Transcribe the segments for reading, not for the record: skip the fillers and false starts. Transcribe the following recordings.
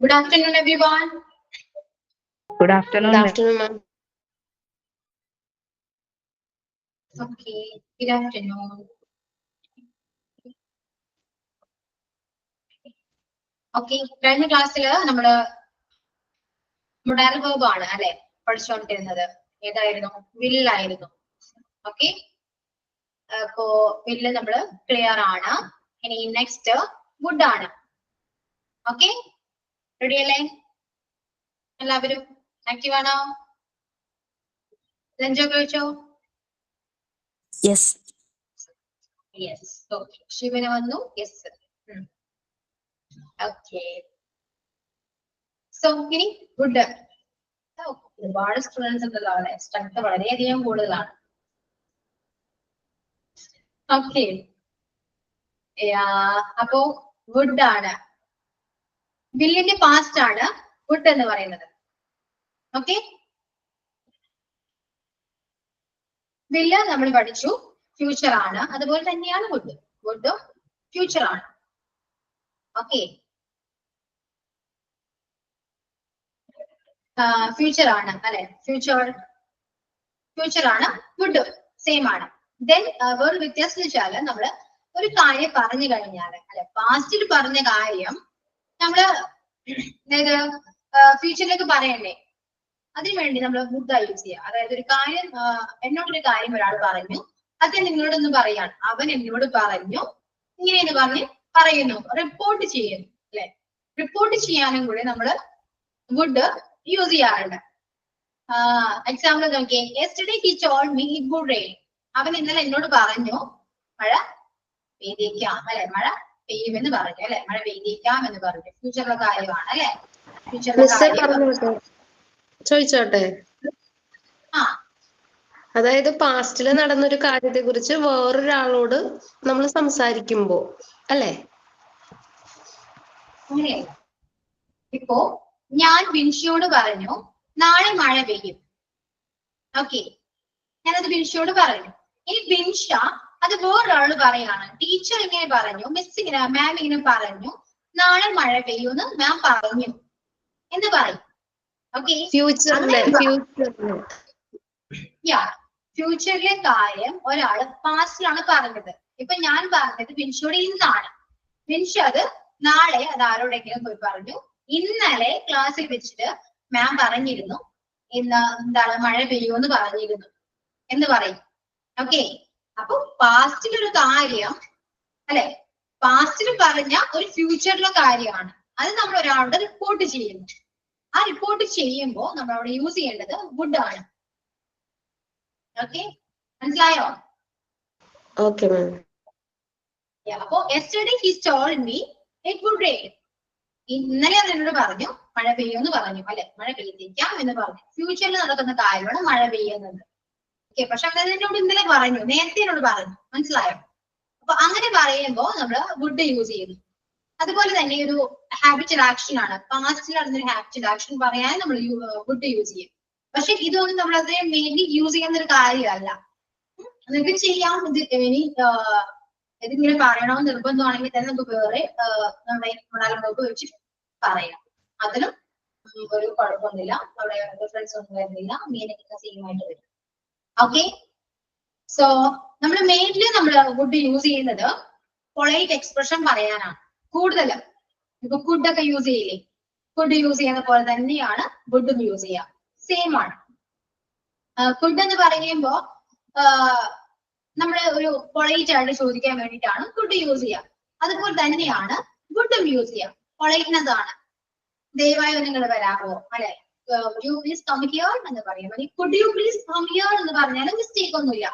Good afternoon, everyone. Good afternoon. Good afternoon, ma'am. Okay, good afternoon. Okay, കഴിഞ്ഞ ക്ലാസ്സില് നമ്മള് modal verb ആണ് അല്ലെ പഠിച്ചുകൊണ്ടിരുന്നത്. ഏതായിരുന്നു? will ആയിരുന്നു. ഓക്കെ, അപ്പോ will നമ്മള് ക്ലിയർ ആണ്. ഇനി നെക്സ്റ്റ് would ആണ്. ഓക്കെ, റെഡി അല്ലേ? എല്ലാവരും ആക്റ്റീവ് ആണോ? ലഞ്ചൊക്കെ കഴിച്ചോ? Yes. Yes. Okay. ശിവന് വന്നു. Yes. Okay. So ഇനി good. ഒരുപാട് സ്റ്റുഡൻസ് ഉണ്ടല്ലോ അവിടെ. സ്ട്രെങ്ത് വളരെയധികം കൂടുതലാണ്. ഓക്കെ. അപ്പോ would ആണ്. വില്ലിന്റെ പാസ്റ്റ് ആണ് would എന്ന് പറയുന്നത്. ഓക്കെ, വില്ല് നമ്മൾ പഠിച്ചു ഫ്യൂച്ചർ ആണ്. അതുപോലെ തന്നെയാണ് would. would ഫ്യൂച്ചർ ആണ്. ഓക്കെ, ഫ്യൂച്ചർ ആണ് അല്ലെ? ഫ്യൂച്ചർ ആണ്. would സെയിം ആണ്. ദെൻ വേറെ വ്യത്യാസം വെച്ചാല് നമ്മള് ഒരു കാര്യം പറഞ്ഞു കഴിഞ്ഞാല് അല്ലെ, പാസ്റ്റിൽ പറഞ്ഞ കാര്യം നമ്മള് ഫ്യൂച്ചറിലേക്ക് പറയണ്ടേ, അതിനുവേണ്ടി നമ്മൾ would യൂസ് ചെയ്യുക. അതായത് ഒരു കാര്യം എന്നോടൊരു കാര്യം ഒരാൾ പറഞ്ഞു, അത് നിങ്ങളോടൊന്ന് പറയാണ്. അവൻ എന്നോട് പറഞ്ഞു ഇങ്ങനെയെന്ന് പറഞ്ഞ് പറയുന്നു, റിപ്പോർട്ട് ചെയ്യുന്നു അല്ലെ? റിപ്പോർട്ട് ചെയ്യാനും കൂടി നമ്മള് would യൂസ് ചെയ്യാറുണ്ട്. എക്സാമ്പിൾ നോക്കിയേ, yesterday he told me it would rain. അവൻ ഇന്നലെ എന്നോട് പറഞ്ഞു മഴ പെയ്തേക്കാം അല്ലെ, മഴ പെയ്യുമെന്ന് പറഞ്ഞു അല്ലെ, മഴ പെയ്തേക്കാം എന്ന് പറഞ്ഞു. ഫ്യൂച്ചറിലെ കാര്യമാണ് അല്ലെ? ഫ്യൂച്ചറിലെ കാര്യം ചോദിച്ചോട്ടെ? ആ, അതായത് പാസ്റ്റില് നടന്നൊരു കാര്യത്തെ കുറിച്ച് വേറൊരാളോട് നമ്മൾ സംസാരിക്കുമ്പോ അല്ലെ? അങ്ങനെയല്ല. ഇപ്പോ ഞാൻ വിൻഷിയോട് പറഞ്ഞു നാളെ മഴ പെയ്യും. ഓക്കെ, ഞാനത് വിൻഷിയോട് പറഞ്ഞു. ഇനി വിൻഷ അത് വേറൊരാള് പറയാണ്, ടീച്ചർ ഇങ്ങനെ പറഞ്ഞു, മിസ് ഇങ്ങനെ, മാം ഇങ്ങനെ പറഞ്ഞു, നാളെ മഴ പെയ്യുമെന്ന് മാം പറഞ്ഞു എന്ന് പറയും. ഓക്കെ, ഫ്യൂച്ചറിലെ കാര്യം ഒരാള് പാസ്റ്റിലാണ് പറഞ്ഞത്. ഇപ്പൊ ഞാൻ പറഞ്ഞത് വിൻഷിയോട് ഇന്നാണ്. വിൻഷ അത് നാളെ അത് ആരോടെങ്കിലും പോയി പറഞ്ഞു, ഇന്നലെ ക്ലാസ്സിൽ വെച്ചിട്ട് മാം പറഞ്ഞിരുന്നു ഇന്ന് എന്താണ് മഴ പെയ്യുമെന്ന് പറഞ്ഞിരുന്നു എന്ന് പറയും. ഓക്കെ, അപ്പൊ പാസ്റ്റിൽ ഒരു കാര്യം അല്ലെ, പാസ്റ്റിൽ പറഞ്ഞ ഒരു ഫ്യൂച്ചറിലെ കാര്യമാണ്, അത് നമ്മൾ ഒരാളോട് റിപ്പോർട്ട് ചെയ്യുന്നു. ആ റിപ്പോർട്ട് ചെയ്യുമ്പോൾ നമ്മൾ അവിടെ യൂസ് ചെയ്യേണ്ടത് would ആണ്. ഓക്കെ, മനസ്സിലായോ? Okay ma'am. അപ്പോ yesterday he told me it would rain. ഇന്നലെ അത് എന്നോട് പറഞ്ഞു മഴ പെയ്യുമെന്ന് പറഞ്ഞു അല്ലെ, മഴ പെയ്തേക്കാം എന്ന് പറഞ്ഞു. ഫ്യൂച്ചറിൽ നടക്കുന്ന കാര്യമാണ് മഴ പെയ്യുന്നത്. ഓക്കെ, പക്ഷെ അവൻ എന്നോട് ഇന്നലെ പറഞ്ഞു, നേരത്തെ എന്നോട് പറഞ്ഞു. മനസ്സിലായോ? അപ്പൊ അങ്ങനെ പറയുമ്പോ നമ്മള് would യൂസ് ചെയ്യുന്നു. അതുപോലെ തന്നെ ഒരു ഹാബിറ്റൽ ആക്ഷൻ ആണ്, പാസ്റ്റിൽ നടന്നൊരു ഹാബിറ്റൽ ആക്ഷൻ പറയാൻ നമ്മൾ would യൂസ് ചെയ്യും. പക്ഷെ ഇതൊന്നും നമ്മൾ അത്രയും മെയിൻലി യൂസ് ചെയ്യുന്ന ഒരു കാര്യമല്ല. നിങ്ങൾക്ക് ചെയ്യാം. ഇനി ഇതിങ്ങനെ പറയണമെന്ന് നിർബന്ധമാണെങ്കിൽ തന്നെ നമുക്ക് വേറെ നമ്മുടെ modal വെച്ചിട്ട് പറയാം. അതിനും ഒരു കുഴപ്പമൊന്നുമില്ല, അവിടെ ഡിഫറൻസ് ഒന്നും വരുന്നില്ല, മീനിങ് സെയിം ആയിട്ട് വരും. ഓക്കെ, സോ നമ്മൾ മെയിൻലി നമ്മൾ would യൂസ് ചെയ്യുന്നത് പൊളൈറ്റ് എക്സ്പ്രഷൻ പറയാനാണ് കൂടുതലും. ഇപ്പൊ could ഒക്കെ യൂസ് ചെയ്യില്ലേ, could യൂസ് ചെയ്യുന്ന പോലെ തന്നെയാണ് would യൂസ് ചെയ്യാം, സെയിം ആണ്. could എന്ന് പറയുമ്പോ നമ്മള് ഒരു പൊളൈറ്റ് ആയിട്ട് ചോദിക്കാൻ വേണ്ടിയിട്ടാണ് could യൂസ് ചെയ്യാം. അതുപോലെ തന്നെയാണ് would യൂസ് ചെയ്യാം, പൊളൈറ്റ്നെസ് ആണ്. ദയവായി നിങ്ങൾ വരാമോ അല്ലെ, would you please come here എന്ന് പറയാം. could you please come here എന്ന് പറഞ്ഞാലും മിസ്റ്റേക്ക് ഒന്നുമില്ല.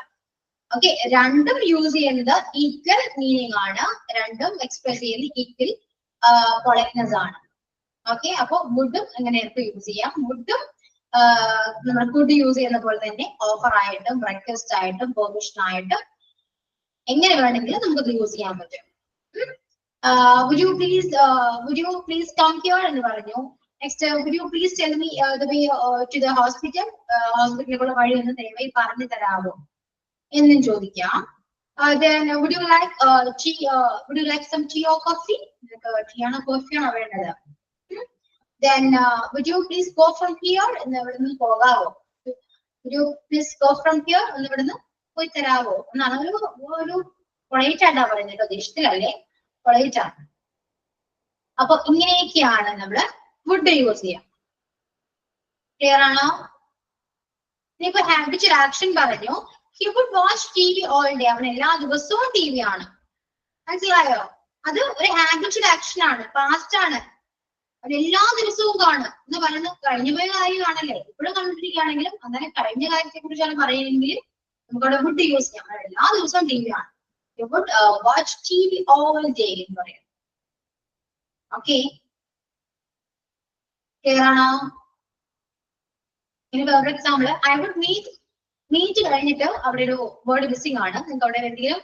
ഓക്കെ, രണ്ടും യൂസ് ചെയ്യുന്നത് ഈക്വൽ മീനിങ് ആണ്, രണ്ടും എക്സ്പ്രസ് ചെയ്യുന്നത് ഈക്വൽ പൊളൈറ്റ്നെസ് ആണ്. ഓക്കെ, അപ്പൊ വുഡും എങ്ങനെയൊക്കെ യൂസ് ചെയ്യാം. വുഡും നമ്മൾ could യൂസ് ചെയ്യുന്ന പോലെ തന്നെ ഓഫർ ആയിട്ടും റിക്വസ്റ്റ് ആയിട്ടും പെർമിഷൻ ആയിട്ടും എങ്ങനെ വേണമെങ്കിലും നമുക്കത് യൂസ് ചെയ്യാൻ പറ്റും. would you please come here എന്ന് പറഞ്ഞു. Next would you please tell me the way to the hospital. ഹോസ്പിറ്റലിലുള്ള വഴി ഒന്ന് ദയവായി പറഞ്ഞു തരാമോ എന്നും ചോദിക്കാം. Then would you like tea? Would you like some tea or coffee? Tea ആണോ കോഫി ആണോ വേണ്ടത്? Then would you please go from here? എന്ന് ഇവിടുന്ന് പോകാവോ? Would you please go from here? എന്ന് ഇവിടുന്ന് പോയി തരാവോ എന്നാണ് ഒരു പൊളൈറ്റ് ആയിട്ടാ പറയുന്നത് കേട്ടോ, ദേഷ്യത്തിലല്ലേ, പൊളൈറ്റ് ആണ്. അപ്പൊ ഇങ്ങനെയൊക്കെയാണ് നമ്മള് വുഡ് യൂസ് ചെയ്യാം. ക്ലിയർ ആണോ? ഇനിയിപ്പോ ഹാബിച്വൽ ആക്ഷൻ പറഞ്ഞു. He would watch TV all day. അവൻ എല്ലാ ദിവസവും ടി വി ആണ്. മനസ്സിലായോ? അത് ഒരു ഹാബിച്വൽ ആക്ഷൻ ആണ്, പാസ്റ്റ് ആണ്. അത് എല്ലാ ദിവസവും കാണും എന്ന് പറയുന്നത് കഴിഞ്ഞ പോയ കാര്യമാണല്ലേ. ഇപ്പോഴും കണ്ടിരിക്കുകയാണെങ്കിലും അങ്ങനെ കഴിഞ്ഞ കാര്യത്തെ കുറിച്ചാണ് പറയുമെങ്കിൽ നമുക്ക് അവിടെ വുഡ് യൂസ് ചെയ്യാം. എല്ലാ ദിവസവും ടി വി ആണ്. You would watch TV all day എന്ന് പറയാം. ഓക്കെ, ക്ലിയർ ആണോ? ഇനി വേറെ എക്സാമ്പിൾ, ഐ വുഡ് മീറ്റ് കഴിഞ്ഞിട്ട് അവിടെ ഒരു വേർഡ് മിസ്സിംഗ് ആണ്. നിങ്ങൾക്ക് അവിടെ എന്തെങ്കിലും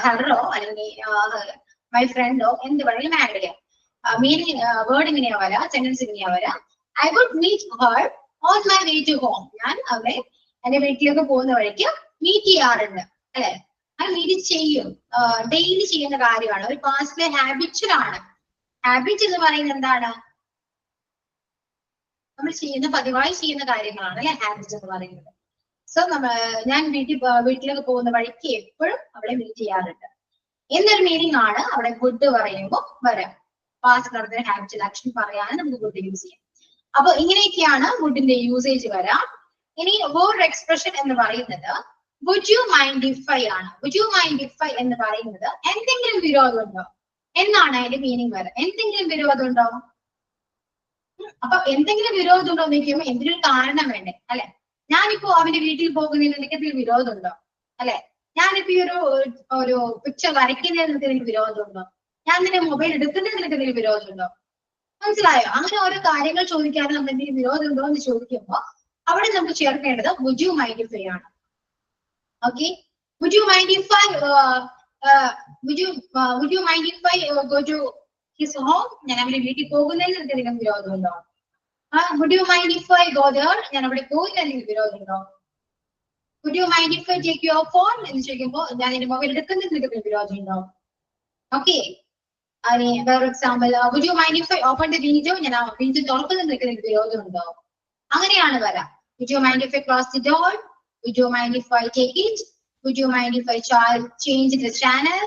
ഹെറോ അല്ലെങ്കിൽ മൈ ഫ്രണ്ടോ എന്ത് വേണമെങ്കിലും ആഡ് ചെയ്യാം. മീനിങ് വേർഡ് ഇങ്ങനെയാ വരാ, സെന്റൻസ് ഇങ്ങനെയാ വരാ. I would meet her on my way to home. ഞാൻ അവരെ എന്റെ വീട്ടിലേക്ക് പോകുന്ന വഴിക്ക് മീറ്റ് ചെയ്യാറുണ്ട് അല്ലെ. അത് മീറ്റ് ചെയ്യും, ഡെയിലി ചെയ്യുന്ന കാര്യമാണ്. ഒരു പാസ്റ്റിലെ ഹാബിച്വൽ ആണ്. ഹാബിറ്റ് എന്ന് പറയുന്നത് എന്താണ്? നമ്മൾ ചെയ്യുന്ന പതിവായി ചെയ്യുന്ന കാര്യങ്ങളാണ് അല്ലെ ഹാബിറ്റ് എന്ന് പറയുന്നത്. സോ ഞാൻ വീട്ടിലേക്ക് പോകുന്ന വഴിക്ക് എപ്പോഴും അവിടെ മീറ്റ് ചെയ്യാറുണ്ട് എന്നൊരു മീനിങ് ആണ് അവിടെ വുഡ് പറയുമ്പോൾ വരാം. പാസ്റ്റ് നടത്തുന്ന ഹാബിച്വൽ ആക്ഷൻ പറയാൻ നമുക്ക് വുഡ് യൂസ് ചെയ്യാം. അപ്പൊ ഇങ്ങനെയൊക്കെയാണ് വുഡിന്റെ യൂസേജ് വരാം. ഇനി വേറൊരു എക്സ്പ്രഷൻ എന്ന് പറയുന്നത് would you mind if I ആണ്. would you mind if I എന്ന് പറയുന്നത് എന്തെങ്കിലും വിരോധം ഉണ്ടോ എന്നാണ് അതിന്റെ മീനിങ് വരാം. എന്തെങ്കിലും വിരോധം ഉണ്ടോ? അപ്പൊ എന്തെങ്കിലും വിരോധം ഉണ്ടോ എന്ന് ചോദിക്കുമ്പോൾ എന്തിനൊരു കാരണം വേണ്ടേ അല്ലെ. ഞാനിപ്പോ അവന്റെ വീട്ടിൽ പോകുന്നതിന് എനിക്ക് എന്തെങ്കിലും വിരോധം ഉണ്ടോ അല്ലെ. ഞാനിപ്പോ ഈ ഒരു പിക്ചർ വരയ്ക്കുന്നതിന് എനിക്ക് വിരോധം ഉണ്ടോ? ഞാൻ നിന്റെ മൊബൈൽ എടുക്കുന്നതിന് എനിക്ക് എന്തെങ്കിലും വിരോധം ഉണ്ടോ? മനസ്സിലായോ? അങ്ങനെ ഓരോ കാര്യങ്ങൾ ചോദിക്കാതെ നമ്മൾ എന്തെങ്കിലും വിരോധം ഉണ്ടോ എന്ന് ചോദിക്കുമ്പോ അവിടെ നമുക്ക് ചേർക്കേണ്ടത് would you mind if I ആണ്. Okay, would you mind if I would you mind if I go to his home? ഞാൻ അവന്റെ വീട്ടിൽ പോകുന്നതിന് എനിക്ക് എന്തെങ്കിലും വിരോധം ഉണ്ടോ? would you mind if I go there? ഞാൻ അവിടെ പോയില്ല എന്തെങ്കിലും വിരോധം ഉണ്ടോ? would you mind if I take your phone? എന്ന് ചോദിക്കുമ്പോ ഞാൻ എന്റെ മൊബൈൽ എടുക്കുന്നതിന് എനിക്ക് വിരോധം ഉണ്ടോ? ഓക്കെ, വേറെ example, would you mind if I open the window? ഞാൻ ആ വിൻഡോ തുറക്കുന്നതിന് എനിക്ക് വിരോധം ഉണ്ടോ? അങ്ങനെയാണ് വരാം. would you mind if I close the door? would you mind if I take it? would you mind if I change the channel?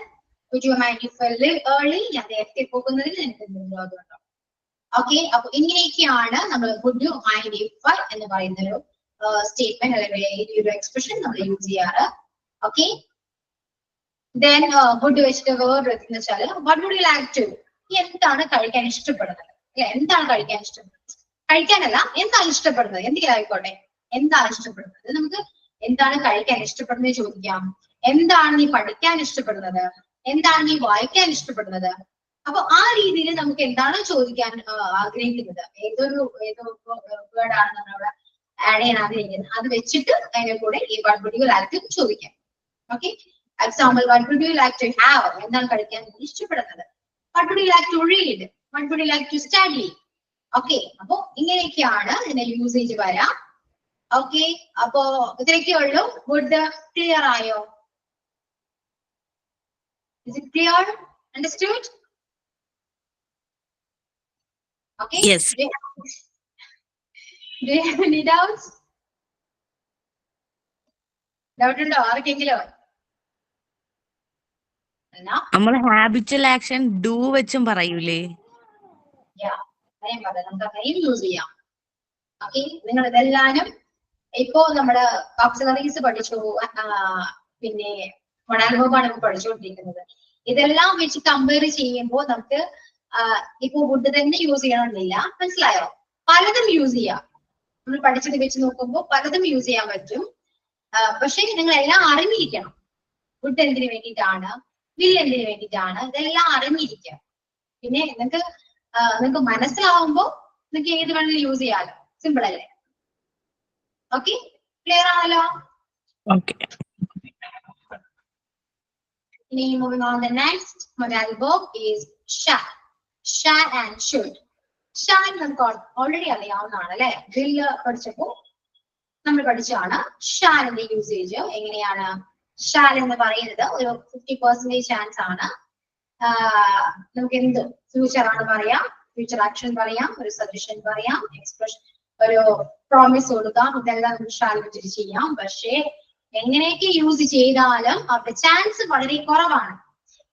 would you mind if I leave early? ഞാൻ നേരത്തെ പോകുന്നതിന് എനിക്ക് വിരോധം ഉണ്ടോ? ഓക്കെ, അപ്പൊ ഇങ്ങനെയൊക്കെയാണ് നമ്മൾ would you mind if I എന്ന് പറയുന്ന ഒരു സ്റ്റേറ്റ്മെന്റ് അല്ലെങ്കിൽ ഒരു എക്സ്പ്രഷൻ നമ്മൾ യൂസ് ചെയ്യാറ്. ഓക്കെ, then would വെച്ചിട്ട് വേറെ എന്ന് വെച്ചാൽ what would you like to? എന്താണ് കഴിക്കാൻ ഇഷ്ടപ്പെടുന്നത് അല്ലെ. എന്താണ് കഴിക്കാൻ ഇഷ്ടപ്പെടുന്നത്? കഴിക്കാനല്ല, എന്താണ് ഇഷ്ടപ്പെടുന്നത്? എന്തെങ്കിലും ആയിക്കോട്ടെ, എന്താണ് ഇഷ്ടപ്പെടുന്നത്? നമുക്ക് എന്താണ് കഴിക്കാൻ ഇഷ്ടപ്പെടുന്നത് ചോദിക്കാം. എന്താണ് നീ പഠിക്കാൻ ഇഷ്ടപ്പെടുന്നത്? എന്താണ് നീ വായിക്കാൻ ഇഷ്ടപ്പെടുന്നത്? അപ്പൊ ആ രീതിയിൽ നമുക്ക് എന്താണ് ചോദിക്കാൻ ആഗ്രഹിക്കുന്നത്, ഏതോ വേർഡാണ് നമ്മളവിടെ ആഡ് ചെയ്യാൻ ആഗ്രഹിക്കുന്നത്, അത് വെച്ചിട്ട് അതിന്റെ കൂടെ ഈ what would you like to ചോദിക്കാം. Okay, example, what would you like to have? എന്താണ് കഴിക്കാൻ ഇഷ്ടപ്പെടുന്നത്? what would you like to read? what would you like to study? Okay, അപ്പൊ ഇങ്ങനെയൊക്കെയാണ് ഇതിന്റെ യൂസേജ് വരാം. ഓക്കെ, അപ്പോ ഇത്രയൊക്കെ ഉള്ളൂ. വുഡ് ക്ലിയർ ആയോ? Is it clear? Understood? Okay. Yes. Do you have any doubts? Doubt ഉണ്ടോ ആർക്കെങ്കിലും? നമ്മൾ ഹാബിച്വൽ ആക്ഷൻ ഡു വെച്ചും പറയൂലേ? നമുക്ക് അങ്ങനെയും യൂസ് ചെയ്യാം. ഓക്കെ, നിങ്ങൾ ഇതെല്ലാനും ഇപ്പോ നമ്മുടെ ഓക്സിലറീസ് പഠിച്ചു, പിന്നെ മൊഡാൽബോബാണ് ഇപ്പൊ പഠിച്ചുകൊണ്ടിരിക്കുന്നത്. ഇതെല്ലാം വെച്ച് കമ്പയർ ചെയ്യുമ്പോൾ നമുക്ക് ഇപ്പൊ വുഡ് തന്നെ യൂസ് ചെയ്യണമെന്നില്ല. മനസ്സിലായോ? പലതും യൂസ് ചെയ്യാം. നമ്മൾ പഠിച്ചത് വെച്ച് നോക്കുമ്പോൾ പലതും യൂസ് ചെയ്യാൻ പറ്റും. പക്ഷെ നിങ്ങൾ എല്ലാം അറിഞ്ഞിരിക്കണം. വുഡ് എന്തിനു വേണ്ടിയിട്ടാണ്, വിൽ എന്തിനു വേണ്ടിയിട്ടാണ്, ഇതെല്ലാം അറിഞ്ഞിരിക്കുക. പിന്നെ നിങ്ങൾക്ക് മനസ്സിലാവുമ്പോ നിങ്ങൾക്ക് ഏത് വേണമെങ്കിലും യൂസ് ചെയ്യാലോ. സിമ്പിൾ അല്ലേ? ഓക്കെ, ക്ലിയർ ആണല്ലോ? ഓക്കെ. ഇനി moving on, the next modal verb is shall. Shall and should. Shall നമുക്ക് ഓൾറെഡി അറിയാവുന്നതാണ് അല്ലെ. will പഠിച്ചപ്പോ നമ്മൾ പഠിച്ചാണ് ഷാലിന്റെ യൂസേജ് എങ്ങനെയാണ്. ഷാൽ എന്ന് പറയുന്നത് ഒരു 50% ചാൻസ് ആണ്. നമുക്ക് എന്ത് ഫ്യൂച്ചർ ആണ് പറയാം, ഫ്യൂച്ചർ ആക്ഷൻ പറയാം, ഒരു സജഷൻ പറയാം, എക്സ്പ്രഷൻ ഒരു പ്രോമിസ് കൊടുക്കാം, ഇതെല്ലാം ഷാൽ വെച്ചിട്ട് ചെയ്യാം. പക്ഷേ എങ്ങനെയൊക്കെ യൂസ് ചെയ്താലും അവരുടെ ചാൻസ് വളരെ കുറവാണ്.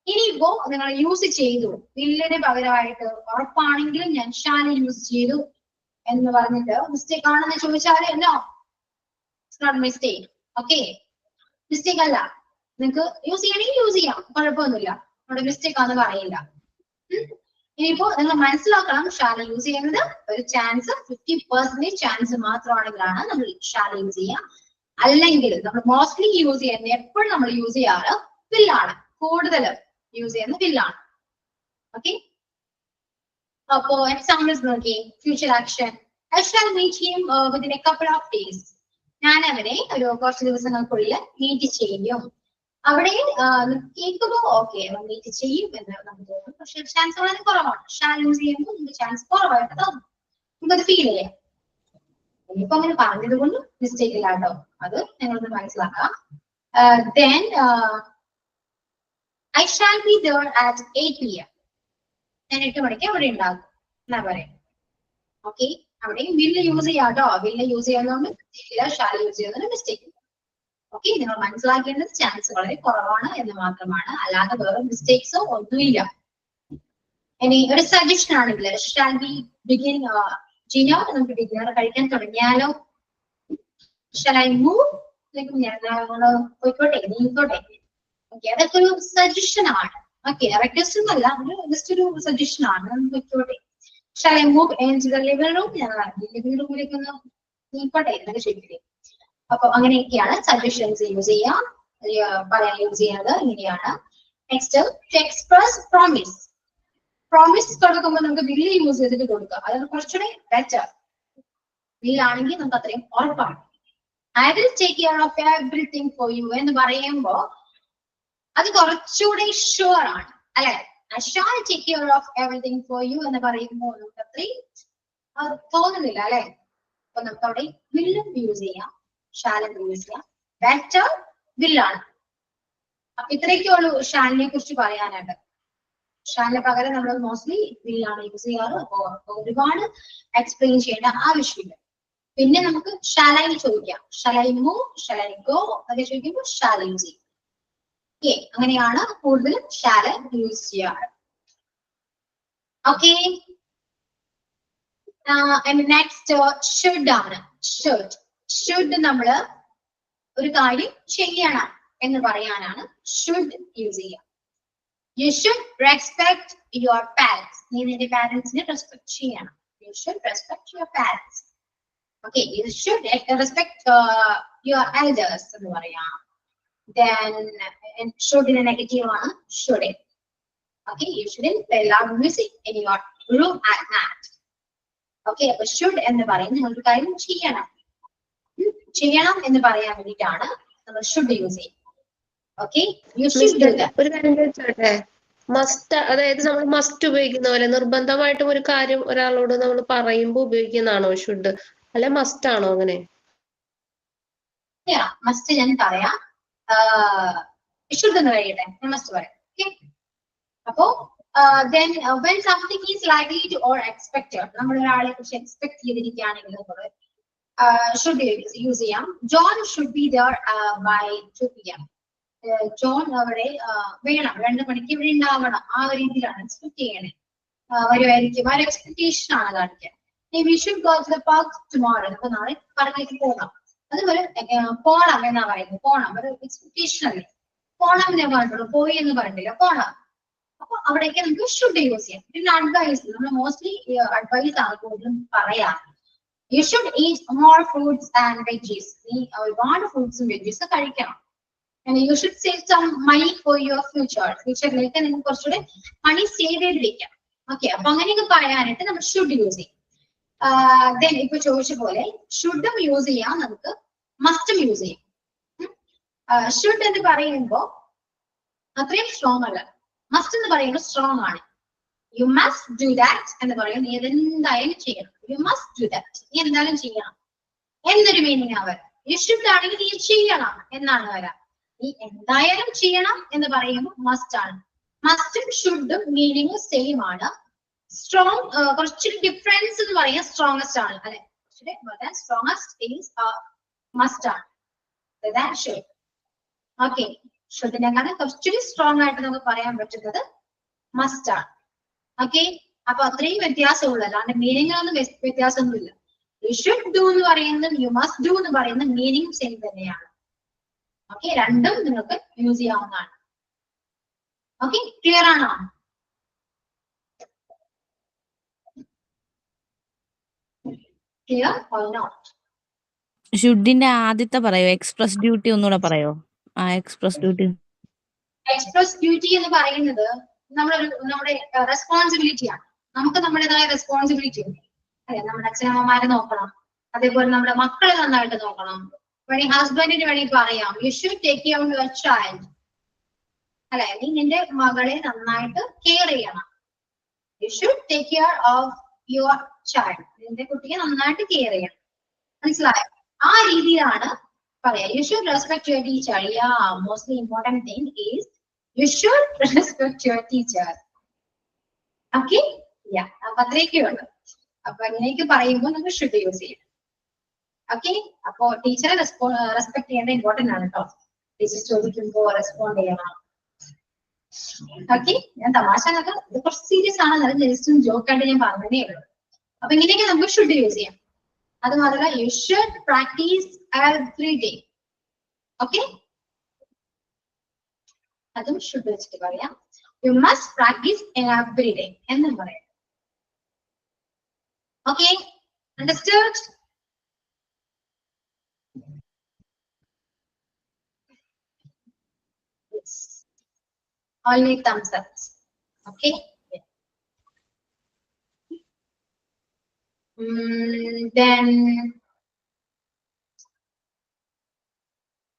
ഇനിയിപ്പോ നിങ്ങൾ യൂസ് ചെയ്തു, വില്ലിന് പകരമായിട്ട് ഉറപ്പാണെങ്കിലും ഞാൻ ഷാൽ യൂസ് ചെയ്തു എന്ന് പറഞ്ഞിട്ട് മിസ്റ്റേക്ക് ആണെന്ന് ചോദിച്ചാൽ എന്നോ it's not mistake. Okay, mistake അല്ല. നിങ്ങൾക്ക് യൂസ് ചെയ്യണമെങ്കിൽ യൂസ് ചെയ്യാം, കുഴപ്പമൊന്നുമില്ല. നമ്മുടെ മിസ്റ്റേക്ക് ആണെന്ന് പറയില്ല. ഇനിയിപ്പോ നിങ്ങൾ മനസ്സിലാക്കണം, ഷാല യൂസ് ചെയ്യുന്നത് ഒരു ചാൻസ് 50% ചാൻസ് മാത്രമാണെങ്കിലാണ് നമ്മൾ ഷാല യൂസ് ചെയ്യുക. അല്ലെങ്കിൽ നമ്മൾ മോസ്റ്റ്ലി യൂസ് ചെയ്യുന്നത് എപ്പോഴും നമ്മൾ യൂസ് ചെയ്യാറ് വില്ലാണ്, കൂടുതൽ യൂസ് ചെയ്യുന്നത് വില്ലാണ്. ഓക്കെ, അപ്പോ എക്സാമ്പിൾസ് നോക്കി. Future action, I shall meet him within a couple of days. ഞാൻ അവരെ ഒരു കുറച്ച് ദിവസങ്ങൾക്കുള്ളിൽ മീറ്റ് ചെയ്യും. അവിടെ കേൾക്കുമ്പോ ഓക്കെ മീറ്റ് ചെയ്യും എന്ന് നമുക്ക് തോന്നും, പക്ഷെ ചാൻസ് വളരെ കുറവാണ്. ഷാൽ യൂസ് ചെയ്യുമ്പോൾ നമുക്ക് ചാൻസ് കുറവായിട്ട് തോന്നും, നമുക്കത് ഫീൽ ചെയ്യാം. ഇനിയിപ്പോ അങ്ങനെ പറഞ്ഞത് കൊണ്ട് മിസ്റ്റേക്ക് ഇല്ല കേട്ടോ, അത് നിങ്ങളൊന്ന് മനസ്സിലാക്കാം. Then I shall be there at 8 PM. ഞാൻ 8 മണിക്ക് അവിടെ ഉണ്ടാകും എന്നാ പറയാം. ഓക്കെ, അവിടെയും വില്ല് യൂസ് ചെയ്യാം കേട്ടോ. വില്ല് യൂസ് ചെയ്യുന്നതുകൊണ്ട് ഷാൽ യൂസ് ചെയ്യുന്നതിന് മിസ്റ്റേക്ക് ഇല്ല. ഓക്കെ, നിങ്ങൾ മനസ്സിലാക്കേണ്ടത് ചാൻസ് വളരെ കുറവാണ് എന്ന് മാത്രമാണ്, അല്ലാതെ വേറെ മിസ്റ്റേക്സോ ഒന്നുമില്ല. ഇനി ഒരു സജഷൻ ആണെങ്കിൽ ഷാൽ ബി ബിഗിൻ ജിനോ, നമുക്ക് ഡിന്നർ കഴിക്കാൻ തുടങ്ങിയാലോ? ഷാൽ ഐ മൂവ്, പോയിക്കോട്ടെ, നീക്കോട്ടെ. ഓക്കെ, അതൊക്കെ ഒരു സജഷൻ ആണ്. ഓക്കെ, റിക്വസ്റ്റ് ഒന്നല്ല, ജസ്റ്റ് ഒരു സജഷൻ ആണ്, നമുക്ക് പോയിക്കോട്ടെ. Shall I move into the living room, living റൂമിലേക്ക് ഒന്ന് നീക്കോട്ടെ എന്നൊക്കെ ചോദിക്കില്ലേ. അപ്പൊ അങ്ങനെയൊക്കെയാണ് സജഷൻസ് യൂസ് ചെയ്യാം, പറയാൻ യൂസ് ചെയ്യുന്നത് ഇങ്ങനെയാണ്. Next, to express promise. Promise കൊടുക്കുമ്പോൾ നമുക്ക് വില്ല് യൂസ് ചെയ്തിട്ട് കൊടുക്കുക, അതാണ് കുറച്ചുകൂടെ ബെറ്റർ. വില്ലാണെങ്കിൽ നമുക്ക് അത്രയും ഉറപ്പാണ്. I will take care of everything for you എന്ന് പറയുമ്പോ അത് കുറച്ചുകൂടെ ഷുവർ ആണ്, അല്ലെ? I shall take care of everything for you എന്ന് പറയുമ്പോൾ നമുക്ക് അത്രയും തോന്നുന്നില്ല, അല്ലെ? അപ്പൊ നമുക്ക് അവിടെ വില്ലും യൂസ് ചെയ്യാം, ഷാലും യൂസ് ചെയ്യാം. ബെറ്റർ വില്ലാണ്. അപ്പൊ ഇത്രയൊക്കെ ഉള്ളൂ ഷാലിനെ കുറിച്ച് പറയാനായിട്ട്. ഷാലിന് പകരം നമ്മൾ മോസ്റ്റ്ലി വില്ലാണ് യൂസ് ചെയ്യാറ്. അപ്പൊ ഒരുപാട് എക്സ്പ്ലെയിൻ ചെയ്യേണ്ട ആവശ്യമില്ല. പിന്നെ നമുക്ക് ഷാലൈ ചോദിക്കാം, ഷാലൈ മൂവ്, ഷാലൈ ഗോ ഒക്കെ ചോദിക്കുമ്പോൾ ഷാല യൂസ് ചെയ്യും. ഓക്കെ, അങ്ങനെയാണ് കൂടുതലും ഷാല യൂസ് ചെയ്യാറ്. ഓക്കെ, നെക്സ്റ്റ് ഷുഡ് ആണ്. ഷുഡ് നമ്മള് ഒരു കാര്യം ചെയ്യണം എന്ന് പറയാനാണ് ഷുഡ് യൂസ് ചെയ്യുക. You should respect your parents. നീ നിന്റെ പാരന്റ്സിനെ റെസ്പെക്ട് ചെയ്യണം. You should respect your parents. Okay, you should respect your elders എന്ന് പറയാം. Then ഷുഡിന് നെഗറ്റീവ് ആണ് shouldn't. Okay, you shouldn't play loud music in your room at night. Okay, അപ്പൊ should എന്ന് പറയും നിങ്ങൾക്ക് കാര്യം ചെയ്യണം എന്ന് പറയാൻ വേണ്ടിയിട്ടാണ് നമ്മൾ ഷുഡ് യൂസ് ചെയ്യും. Okay, you should. ഒരു കാര്യം ചോദിച്ചോട്ടെ, മസ്റ്റ്, അതായത് നമ്മൾ മസ്റ്റ് ഉപയോഗിക്കുന്ന പോലെ നിർബന്ധമായിട്ടും ഒരു കാര്യം ഒരാളോട് നമ്മൾ പറയുമ്പോൾ ഉപയോഗിക്കുന്നതാണോ ഷുഡ്, അല്ലെ മസ്റ്റ് ആണോ? അങ്ങനെ മസ്റ്റ് ഞാൻ പറയാം, ഷുഡ് എന്ന് കഴിയട്ടെ, ഞാൻ മസ്റ്റ് പറയാം. ഓക്കെ, അപ്പോ then when something is likely to or expected, നമ്മൾ ഒരാളെ കുറിച്ച് എക്സ്പെക്ട് ചെയ്തിരിക്കുകയാണെങ്കിൽ നമ്മൾ ഷുഡ് യൂസ് ചെയ്യാം. John should be there by 2 PM. John അവിടെ വേണം, 2 മണിക്ക് ഇവിടെ ഉണ്ടാവണം, ആ ഒരു രീതിയിലാണ് എക്സ്പെക്ട് ചെയ്യണേ. വരുമായിരിക്കും, ആ ഒരു എക്സ്പെക്ടേഷൻ ആണ് കാണിക്കാൻ. we should go to the park tomorrow, നമുക്ക് നാളെ പാർക്കിലേക്ക് പോകാം. അതുപോലെ പോണം എന്നാ പറയുന്നത്. പോണം ഒരു എക്സ്പെക്ടേഷൻ അല്ലേ, പോണം എന്നേ പറഞ്ഞിട്ടുള്ളൂ, പോയി എന്ന് പറഞ്ഞിട്ടില്ല, പോണം. അപ്പൊ അവിടേക്ക് നമുക്ക് ഷുഡ് യൂസ് ചെയ്യാം. പിന്നെ അഡ്വൈസ്, നമ്മൾ മോസ്റ്റ്ലി അഡ്വൈസ് ആണ് കൂടുതലും പറയാം. You should eat more fruits and veggies. നീ ഒരുപാട് ഫ്രൂട്ട്സും വെജീസും കഴിക്കണം. You should save some money for your ഫ്യൂച്ചറിലേക്ക് നിങ്ങൾക്ക് കുറച്ചുകൂടെ മണി സേവ് ചെയ്ത് വെക്കാം. ഓക്കെ, അപ്പൊ അങ്ങനെയൊക്കെ പറയാനായിട്ട് നമ്മൾ ഷുഡ് യൂസ് ചെയ്യും. ദെൻ ഇപ്പൊ ചോദിച്ച പോലെ ഷുഡും യൂസ് ചെയ്യാം, നമുക്ക് മസ്റ്റും യൂസ് ചെയ്യും. ഷുഡ് എന്ന് പറയുമ്പോ അത്രയും സ്ട്രോങ് അല്ല, മസ്റ്റ് എന്ന് പറയുമ്പോൾ സ്ട്രോങ് ആണ്. യു മസ്റ്റ് ഡു ദാറ്റ് എന്ന് പറയും, നീ എന്തായാലും ചെയ്യണം. യു മസ്റ്റ് ഡു ദാറ്റ്, നീ എന്തായാലും ചെയ്യണം എന്നൊരു മീനിങ് ആ വരാം. യു ഷുഡ് ആണെങ്കിൽ നീ ചെയ്യണം എന്നാണ് വരാം. നീ എന്തായാലും ചെയ്യണം എന്ന് പറയുമ്പോൾ മസ്റ്റ് ആണ്. മസ്റ്റും ഷുഡും മീനിങ് സെയിം ആണ്. സ്ട്രോങ് കുറച്ചൊരു ഡിഫറൻസ് എന്ന് പറയാം സ്ട്രോങ്സ്റ്റ് ആണ് അല്ലെ, സ്ട്രോങ്സ്റ്റ് ഈസ് മസ്റ്റ് ആണ്. ഓക്കെ, ഷുഡിനെക്കാളും കുറച്ചൊരു സ്ട്രോങ് ആയിട്ട് നമുക്ക് പറയാൻ പറ്റുന്നത് മസ്റ്റ് ആണ്. ഓക്കെ, അപ്പൊ അത്രയും വ്യത്യാസമുള്ളൂ, അല്ലാണ്ട് മീനിങ്ങിലൊന്നും വ്യത്യാസമൊന്നുമില്ല. യു ഷുഡ് ഡു എന്ന് പറയുന്നതും യു മസ്റ്റ് ഡു എന്ന് പറയുന്ന മീനിങ് സെയിം തന്നെയാണ്. ഓക്കെ, രണ്ടും നിങ്ങൾക്ക് യൂസ് ചെയ്യാവുന്നതാണ്. ഓക്കെ, ക്ലിയർ ആണോ? Clear or not? ഷുഡിന്റെ ആദ്യത്തെ പറയോ, എക്സ്പ്രസ് ഡ്യൂട്ടി ഒന്നുകൂടെ പറയോ? ആ എക്സ്പ്രസ് ഡ്യൂട്ടി. എക്സ്പ്രസ് ഡ്യൂട്ടി എന്ന് പറയുന്നത് നമ്മുടെ റെസ്പോൺസിബിലിറ്റി ആണ്. നമുക്ക് നമ്മുടേതായ റെസ്പോൺസിബിലിറ്റി ഉണ്ട് അല്ലെ, നമ്മുടെ അച്ഛനമ്മമാരെ നോക്കണം, അതേപോലെ നമ്മുടെ മക്കളെ നന്നായിട്ട് നോക്കണം. വേണമെങ്കിൽ ഹസ്ബൻഡിന് വേണമെങ്കിൽ പറയാം you should take care of your child അല്ലെ, നീ നിന്റെ മകളെ നന്നായിട്ട് കെയർ ചെയ്യണം. You should take care of your child, നിന്റെ കുട്ടിയെ നന്നായിട്ട് കെയർ ചെയ്യണം. മനസ്സിലായോ? ആ രീതിയിലാണ് പറയാ. You should respect your teacher. Mostly important thing is you should respect your teacher. Okay, അപ്പൊ അത്രയൊക്കെ ഉള്ളു. അപ്പൊ ഇങ്ങനെയൊക്കെ പറയുമ്പോൾ നമുക്ക് ഷുഡ് യൂസ് ചെയ്യാം. ഓക്കെ, അപ്പൊ ടീച്ചറെ റെസ്പെക്ട് ചെയ്യേണ്ട ഇമ്പോർട്ടന്റ് ആണ് കേട്ടോ. ടീച്ചർ ചോദിക്കുമ്പോ റെസ്പോണ്ട് ചെയ്യണം. ഓക്കെ, ഞാൻ തമാശ ഇത് കുറച്ച് സീരിയസ് ആണ്, അത് ജസ്റ്റ് ജോക്കായിട്ട് ഞാൻ പറഞ്ഞതേ ഉള്ളൂ. അപ്പൊ ഇങ്ങനെയൊക്കെ നമുക്ക് ഷുഡ് യൂസ് ചെയ്യാം. അത് മാത്രമല്ല you should practice every day. Okay, അതും ഷുഡ് വെച്ചിട്ട് പറയാം. You must practice every day എന്നും പറയാം. Okay, understood? All need thumbs up. Okay. Then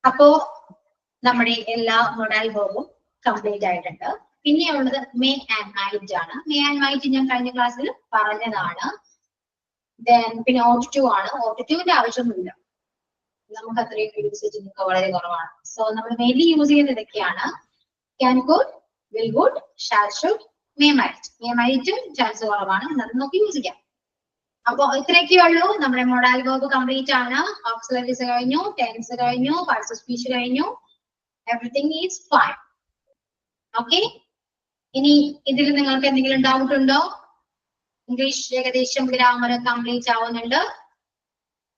അപ്പോ നമ്മുടെ എല്ലാ മൊഡാൽ വേർബും കംപ്ലീറ്റ് ആയിട്ടുണ്ട്. പിന്നെയുള്ളത് മേ ആൻഡ് മൈറ്റ് ആണ്. മേ ആൻഡ് മൈറ്റ് ഞാൻ കഴിഞ്ഞ ക്ലാസ്സിൽ പറഞ്ഞതാണ്. Then പിന്നെ ഓട്ട് ആണ്. ഓട്ടിന്റെ ആവശ്യമൊന്നുമില്ല, നമുക്ക് അത്രയും യൂസേജ് നിങ്ങൾക്ക് വളരെ കുറവാണ്. സോ നമ്മൾ മെയിൻലി യൂസ് ചെയ്യുന്നത് ഇതൊക്കെയാണ്. Can could, will would, shall should, may might. May might chance കുറവാണ്, അത് നോക്കി യൂസ് ചെയ്യാം. അപ്പൊ ഇത്രയൊക്കെ ഉള്ളൂ. നമ്മുടെ മൊഡാൽ വേർബ് കംപ്ലീറ്റ് ആണ്. ഓക്സിലറീസ് കഴിഞ്ഞു, ടെൻസ് കഴിഞ്ഞു, പാർട്സ് ഓഫ് സ്പീച്ച് കഴിഞ്ഞു. Everything is fine. ഓക്കെ, ഇനി ഇതിൽ നിങ്ങൾക്ക് എന്തെങ്കിലും ഡൗട്ട് ഉണ്ടോ? ഇംഗ്ലീഷ് ഏകദേശം ഗ്രാമർ കംപ്ലീറ്റ് ആവുന്നുണ്ട്.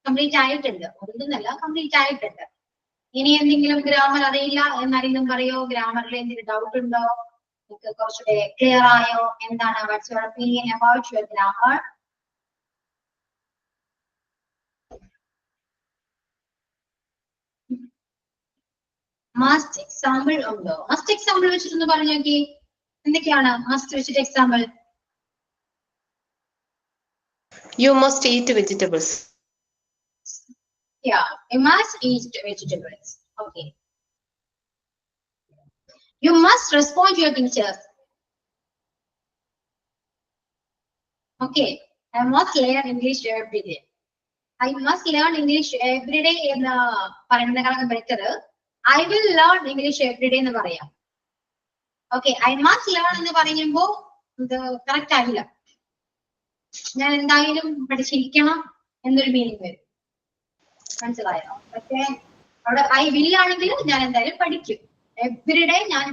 കംപ്ലീറ്റ് ആയിട്ടുണ്ട്, ഒന്നുമല്ല, കംപ്ലീറ്റ് ആയിട്ടുണ്ട്. ഇനി എന്തെങ്കിലും ഗ്രാമർ അറിയില്ല എന്നാരെങ്കിലും പറയോ? ഗ്രാമറിൽ എന്തെങ്കിലും ഡൗട്ട് ഉണ്ടോ? നിങ്ങൾക്ക് കുറച്ചുകൂടെ ക്ലിയർ ആയോ? എന്താണ് what's your opinion about your grammar? Must example ഉണ്ടോ? മസ്റ്റ് എക്സാമ്പിൾ വെച്ചിട്ടൊന്ന് പറഞ്ഞു നോക്കി. എന്തൊക്കെയാണ് മസ്റ്റ് വെച്ചിട്ട് example? You must eat vegetables. Yeah, you must eat vegetables. Okay. You must respond to your teachers. Okay. I must learn English every day. I must learn English every day എന്ന് പറയുന്നതിനേക്കാളും better I will learn English every day എന്ന് പറയാം. Okay, I must learn എന്ന് പറയുമ്പോ ഇത് correct ആവില്ല. ഞാൻ എന്തായാലും പഠിച്ചിരിക്കണം എന്നൊരു മീനിങ് വരും. മനസ്സിലായോ? പക്ഷേ അവിടെ I will ആണെങ്കിൽ ഞാൻ എന്തായാലും പഠിക്കും. എവറി ഡേ ഞാൻ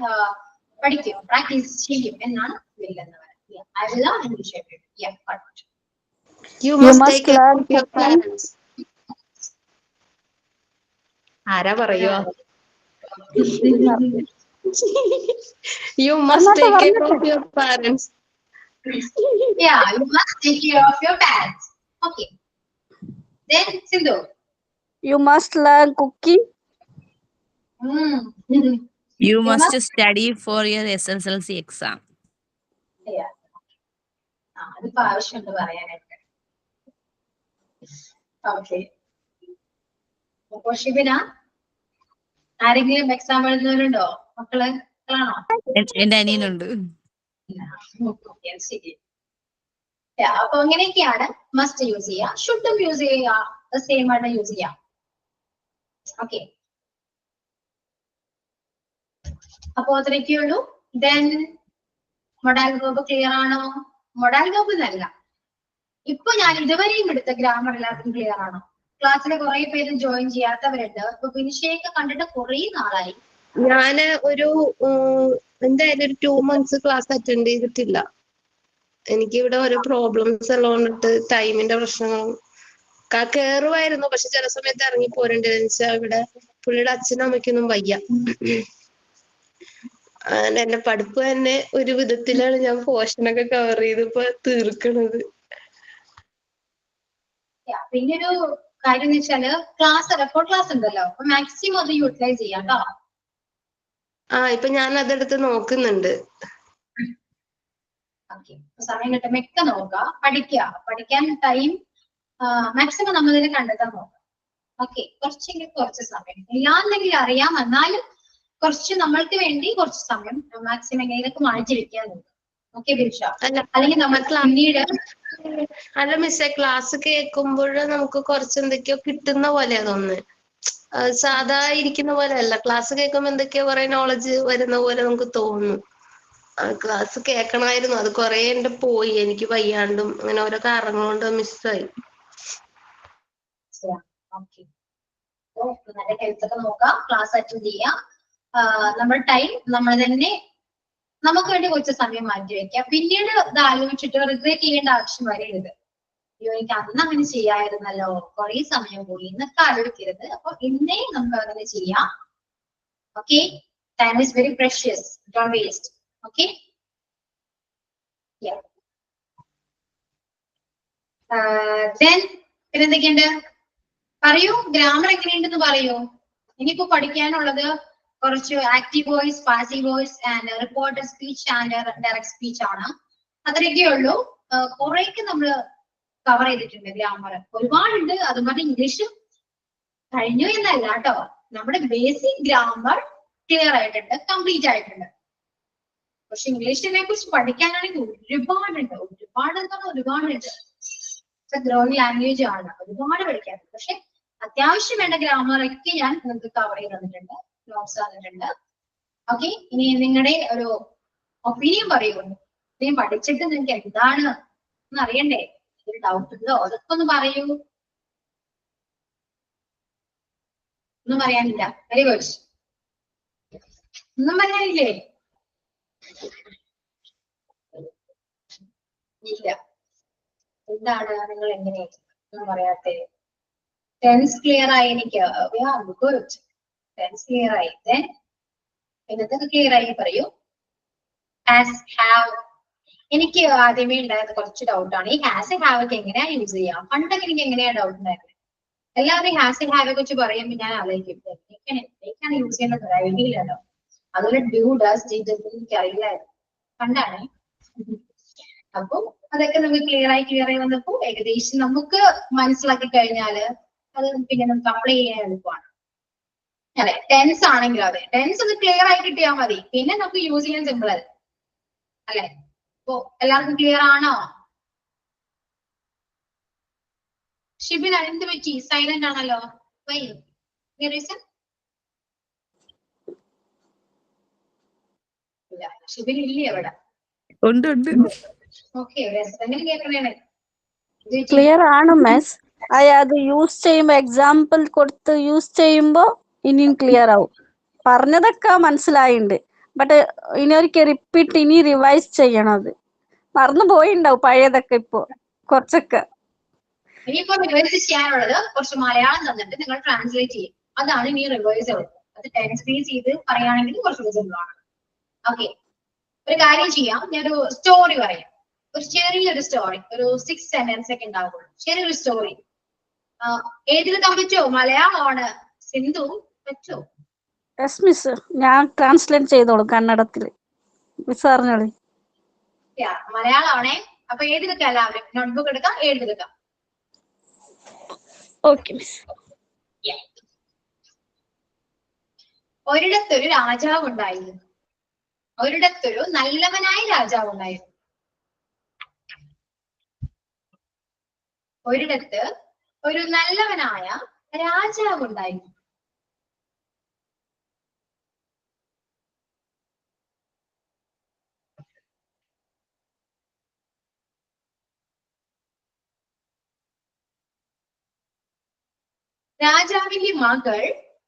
പഠിക്കും, പ്രാക്ടീസ് ചെയ്യും എന്നാണ് will എന്ന് പറയുന്നത്. I will learn English every day. Yeah, correct. You must take care of your parents. ആരാ പറയോ? You must take care of your parents. Yeah, you must take care of your parents. Okay. Then Sindhu. You must learn cooking. You must study for your SSLC exam. Yeah. അതിപ്പോ ആവശ്യമുണ്ട് പറയാനായിട്ട്. Okay, അപ്പൊ ഷിബിന, ആരെങ്കിലും exam എഴുതുന്നവരുണ്ടോ? മക്കളാണോ? എന്റെ അനിയനുണ്ട്. ശരി. അപ്പൊ അങ്ങനെയൊക്കെയാണ് മസ്റ്റ് യൂസ് ചെയ്യുക. ഷുഡും യൂസ് ചെയ്യുക, സെയിം ആയിട്ട് യൂസ് ചെയ്യാം. ഓക്കെ, അപ്പൊ അത്രയൊക്കെ ഉള്ളൂ. ദെൻ മൊഡാൽ വേർബ് ക്ലിയർ ആണോ? മൊഡാൽ വെർബ് എന്നല്ല. ഇപ്പൊ ഞാൻ ഇതുവരെയും എടുത്ത ഗ്രാമർ എല്ലാവർക്കും ക്ലിയർ ആണോ? ക്ലാസ്സിലെ കുറെ പേര് ജോയിൻ ചെയ്യാത്തവരുണ്ട്. ഇപ്പൊ വിനിഷയൊക്കെ കണ്ടിട്ട് കുറെ നാളായി. ഞാന് ഒരു എന്തായാലും ഒരു 2 months ക്ലാസ് അറ്റൻഡ് ചെയ്തിട്ടില്ല. എനിക്ക് ഇവിടെ ഓരോ പ്രോബ്ലംസ് എല്ലാം കൊണ്ടിട്ട് ടൈമിന്റെ പ്രശ്നങ്ങളും കേറുമായിരുന്നു. പക്ഷെ ചില സമയത്ത് ഇറങ്ങി പോരണ്ട് വെച്ചാൽ ഇവിടെ പുള്ളിയുടെ അച്ഛനും അമ്മയ്ക്കൊന്നും വയ്യ. എന്റെ പഠിപ്പ് തന്നെ ഒരു വിധത്തിലാണ് ഞാൻ പോർഷനൊക്കെ കവർ ചെയ്ത് ഇപ്പൊ തീർക്കണത്. പിന്നെ ഒരു കാര്യം എന്ന് വെച്ചാല് ക്ലാസ് റെക്കോർഡ് ക്ലാസ് ഉണ്ടല്ലോ, അപ്പൊ മാക്സിമം അത് യൂട്ടിലൈസ് ചെയ്യാം കേട്ടോ. ഇപ്പൊ ഞാൻ അതെടുത്ത് നോക്കുന്നുണ്ട്. ഓക്കെ, സമയം കിട്ടുമ്പോ ഒക്കെ നോക്കുക, പഠിക്കാൻ ടൈം മാക്സിമം നമ്മൾ ഇതിനെ കണ്ടെത്താൻ നോക്കാം. ഓക്കെ, കുറച്ച് സമയം ഇല്ലാന്നെങ്കിൽ അറിയാം, എന്നാലും കുറച്ച് നമ്മൾക്ക് വേണ്ടി കുറച്ച് സമയം മാക്സിമം എങ്ങനെയൊക്കെ മാറ്റി വെക്കാൻ നോക്കാം. ഓക്കെ ബിൻഷ, അല്ലെങ്കിൽ നമ്മൾ പിന്നീട് അല്ല മിസ്സേ, ക്ലാസ് കേൾക്കുമ്പോൾ നമുക്ക് കുറച്ച് എന്തൊക്കെയോ കിട്ടുന്ന പോലെയാ തോന്നുന്നത്. സാധാ ഇരിക്കുന്ന പോലെ അല്ല. ക്ലാസ് കേൾക്കുമ്പോ എന്തൊക്കെയോ കുറെ നോളജ് വരുന്ന പോലെ നമുക്ക് തോന്നുന്നു. ക്ലാസ് കേൾക്കണമായിരുന്നു, അത് കുറെ എന്റെ പോയി. എനിക്ക് വയ്യാണ്ടും അങ്ങനെ ഓരോ കാരണങ്ങൾ കൊണ്ട് മിസ്സായി. നല്ല ഹെൽത്ത് ഒക്കെ നോക്കാം, ക്ലാസ് അറ്റൻഡ് ചെയ്യാം. നമ്മുടെ ടൈം നമ്മൾ തന്നെ നമുക്ക് വേണ്ടി കുറച്ച് സമയം മാറ്റി വെക്കാം. പിന്നീട് ഇത് ആലോചിച്ചിട്ട് റിഗ്രറ്റ് ചെയ്യേണ്ട ആവശ്യം വരരുത്. അയ്യോ എനിക്ക് അന്ന് അങ്ങനെ ചെയ്യാമായിരുന്നല്ലോ, കുറെ സമയം പോയി എന്നൊക്കെ ആലോചിക്കരുത്. അപ്പൊ ഇന്നേ നമുക്ക് അങ്ങനെ ചെയ്യാം. Okay, time is very precious, don't waste. Okay, പിന്നെന്തൊക്കെയുണ്ട് പറയൂ. ഗ്രാമർ എങ്ങനെയുണ്ടെന്ന് പറയൂ. ഇനിയിപ്പോ പഠിക്കാനുള്ളത് കുറച്ച് active voice, passive voice and reported speech and direct speech ആണ്. അത്രയൊക്കെ ഉള്ളൂ. കുറെയൊക്കെ നമ്മള് കവർ ചെയ്തിട്ടുണ്ട് ഗ്രാമർ. ഒരുപാടുണ്ട്. അതുപോലെ ഇംഗ്ലീഷ് കഴിഞ്ഞു എന്നല്ല കേട്ടോ, നമ്മുടെ ബേസിക് ഗ്രാമർ ക്ലിയർ ആയിട്ടുണ്ട്, കംപ്ലീറ്റ് ആയിട്ടുണ്ട്. പക്ഷെ ഇംഗ്ലീഷിനെ കുറിച്ച് പഠിക്കാനാണെങ്കിൽ ഒരുപാടുണ്ട്. ഗ്രോയിങ് ലാംഗ്വേജ് ആണ്, ഒരുപാട് പഠിക്കാനുണ്ട്. പക്ഷെ അത്യാവശ്യം വേണ്ട ഗ്രാമർ ഒക്കെ ഞാൻ നിങ്ങൾക്ക് കവർ ചെയ്ത് തന്നിട്ടുണ്ട്, നോട്ട്സ് തന്നിട്ടുണ്ട്. ഓക്കെ, ഇനി നിങ്ങളുടെ ഒരു ഒപ്പീനിയൻ പറയൂ. നീ പഠിച്ചിട്ട് നിങ്ങൾക്ക് എന്താണ് എന്ന് അറിയണ്ടേ? ഒരു ഡൗട്ട് ഉണ്ടോ? അതൊക്കെ ഒന്ന് പറയൂ. ഒന്നും പറയാനില്ല. Very good. ഒന്നും പറയാനില്ലേ? ഇല്ല. എന്താണ് നിങ്ങൾ എങ്ങനെ ഒന്നും പറയാത്തെ? ടെൻസ് ക്ലിയർ ആയി എനിക്ക്. ഗുഡ്, ടെൻസ് ക്ലിയർ ആയി. എന്നതൊക്കെ ക്ലിയർ ആയി പറയൂ. Has, have. എനിക്ക് ആദ്യമേ ഉണ്ടായിരുന്ന കുറച്ച് ഡൗട്ടാണ്, ഈ ഹാസ് ഹാവ് ഒക്കെ എങ്ങനെയാ യൂസ് ചെയ്യാം? പണ്ടൊക്കെ എനിക്ക് എങ്ങനെയാ ഡൗട്ട് ഉണ്ടായിരുന്നത്. എല്ലാവരും ഹാസ് ഹാവ് ഒക്കെ വെച്ച് പറയുമ്പോൾ ഞാൻ ആലോചിക്കും എനിക്കാണ് യൂസ് ചെയ്യുന്നത് ഐഡിയ ഇല്ലല്ലോ. അതുപോലെ ഡ്യൂ, ഡസ്, ഡിഡ് എനിക്ക് അറിയില്ലായിരുന്നു പണ്ടാണ്. അപ്പൊ അതൊക്കെ നമുക്ക് ക്ലിയർ ആയി വന്നപ്പോ ഏകദേശം നമുക്ക് മനസ്സിലാക്കി കഴിഞ്ഞാല് അത് പിന്നെ നമുക്ക് അപ്ലൈ ചെയ്യാൻ എളുപ്പമാണ്. അല്ലെ, ടെൻസ് ആണെങ്കിലും അതെ, ടെൻസ് ഒന്ന് ക്ലിയർ ആയി കിട്ടിയാൽ മതി, പിന്നെ നമുക്ക് യൂസ് ചെയ്യാൻ സിമ്പിൾ അല്ലേ. അല്ലെ, അപ്പൊ എല്ലാവർക്കും ക്ലിയർ ആണോ? ഷിബിൻ എന്ത് പറ്റി? സൈലന്റ് ആണല്ലോ. ഷിബിൻ ഇല്ലേ അവിടെ? ഉണ്ട്. ഓക്കെ, എന്തെങ്കിലും കേൾക്കണേ. ക്ലിയർ ആണ് മിസ്. അത് യൂസ് ചെയ്യുമ്പോ എക്സാമ്പിൾ കൊടുത്ത് യൂസ് ചെയ്യുമ്പോ ഇനിയും ക്ലിയർ ആവും. പറഞ്ഞതൊക്കെ മനസ്സിലായിണ്ട്. ബട്ട് ഇനി ഒരിക്കൽ റിപ്പീറ്റ് ഇനി റിവൈസ് ചെയ്യണം. അത് മറന്നു പോയിണ്ടാവും പഴയതൊക്കെ. ഇപ്പൊ കുറച്ചൊക്കെ ഇനിയിപ്പോ റിവൈസ് ചെയ്യാനുള്ളത് കുറച്ച് മലയാളം തന്നിട്ട് നിങ്ങൾ ട്രാൻസ്ലേറ്റ് ചെയ്യും. അതാണ് ഇനി റിവൈസ് ഉള്ളത്. അത് ടെൻസ് ചെയ്ത് പറയുകയാണെങ്കിൽ കുറച്ചുകൂടി സിമ്പിൾ ആണ്. ഓക്കെ, ഒരു കാര്യം ചെയ്യാം, ഞാനൊരു സ്റ്റോറി പറയാം. ഒരു ചെറിയൊരു സ്റ്റോറി, ഒരു 6 സെന്റൻസ് ഒക്കെ ഉണ്ടാവുള്ളൂ. ചെറിയൊരു സ്റ്റോറി എഴുതിയെടുക്കാൻ പറ്റുമോ? മലയാളമാണ്. സിന്ധു പറ്റുമോ? യെസ് മിസ്, ഞാൻ ട്രാൻസ്ലേറ്റ് ചെയ്തോളൂ കന്നഡത്തില്. മിസ് പറഞ്ഞോളൂ. മലയാളമാണേ. അപ്പൊ എഴുതിയെടുക്കാം, എല്ലാവരും നോട്ട്ബുക്ക് എടുക്കാം, എഴുതിയെടുക്കാം. Okay miss. ഒരിടത്തൊരു രാജാവ് ഉണ്ടായിരുന്നു. ഒരിടത്തൊരു നല്ലവനായ രാജാവ് ഉണ്ടായിരുന്നു. ഒരിടത്ത് ഒരു നല്ലവനായ രാജാവ് ഉണ്ടായിരുന്നു. രാജാവിന്റെ മകൾ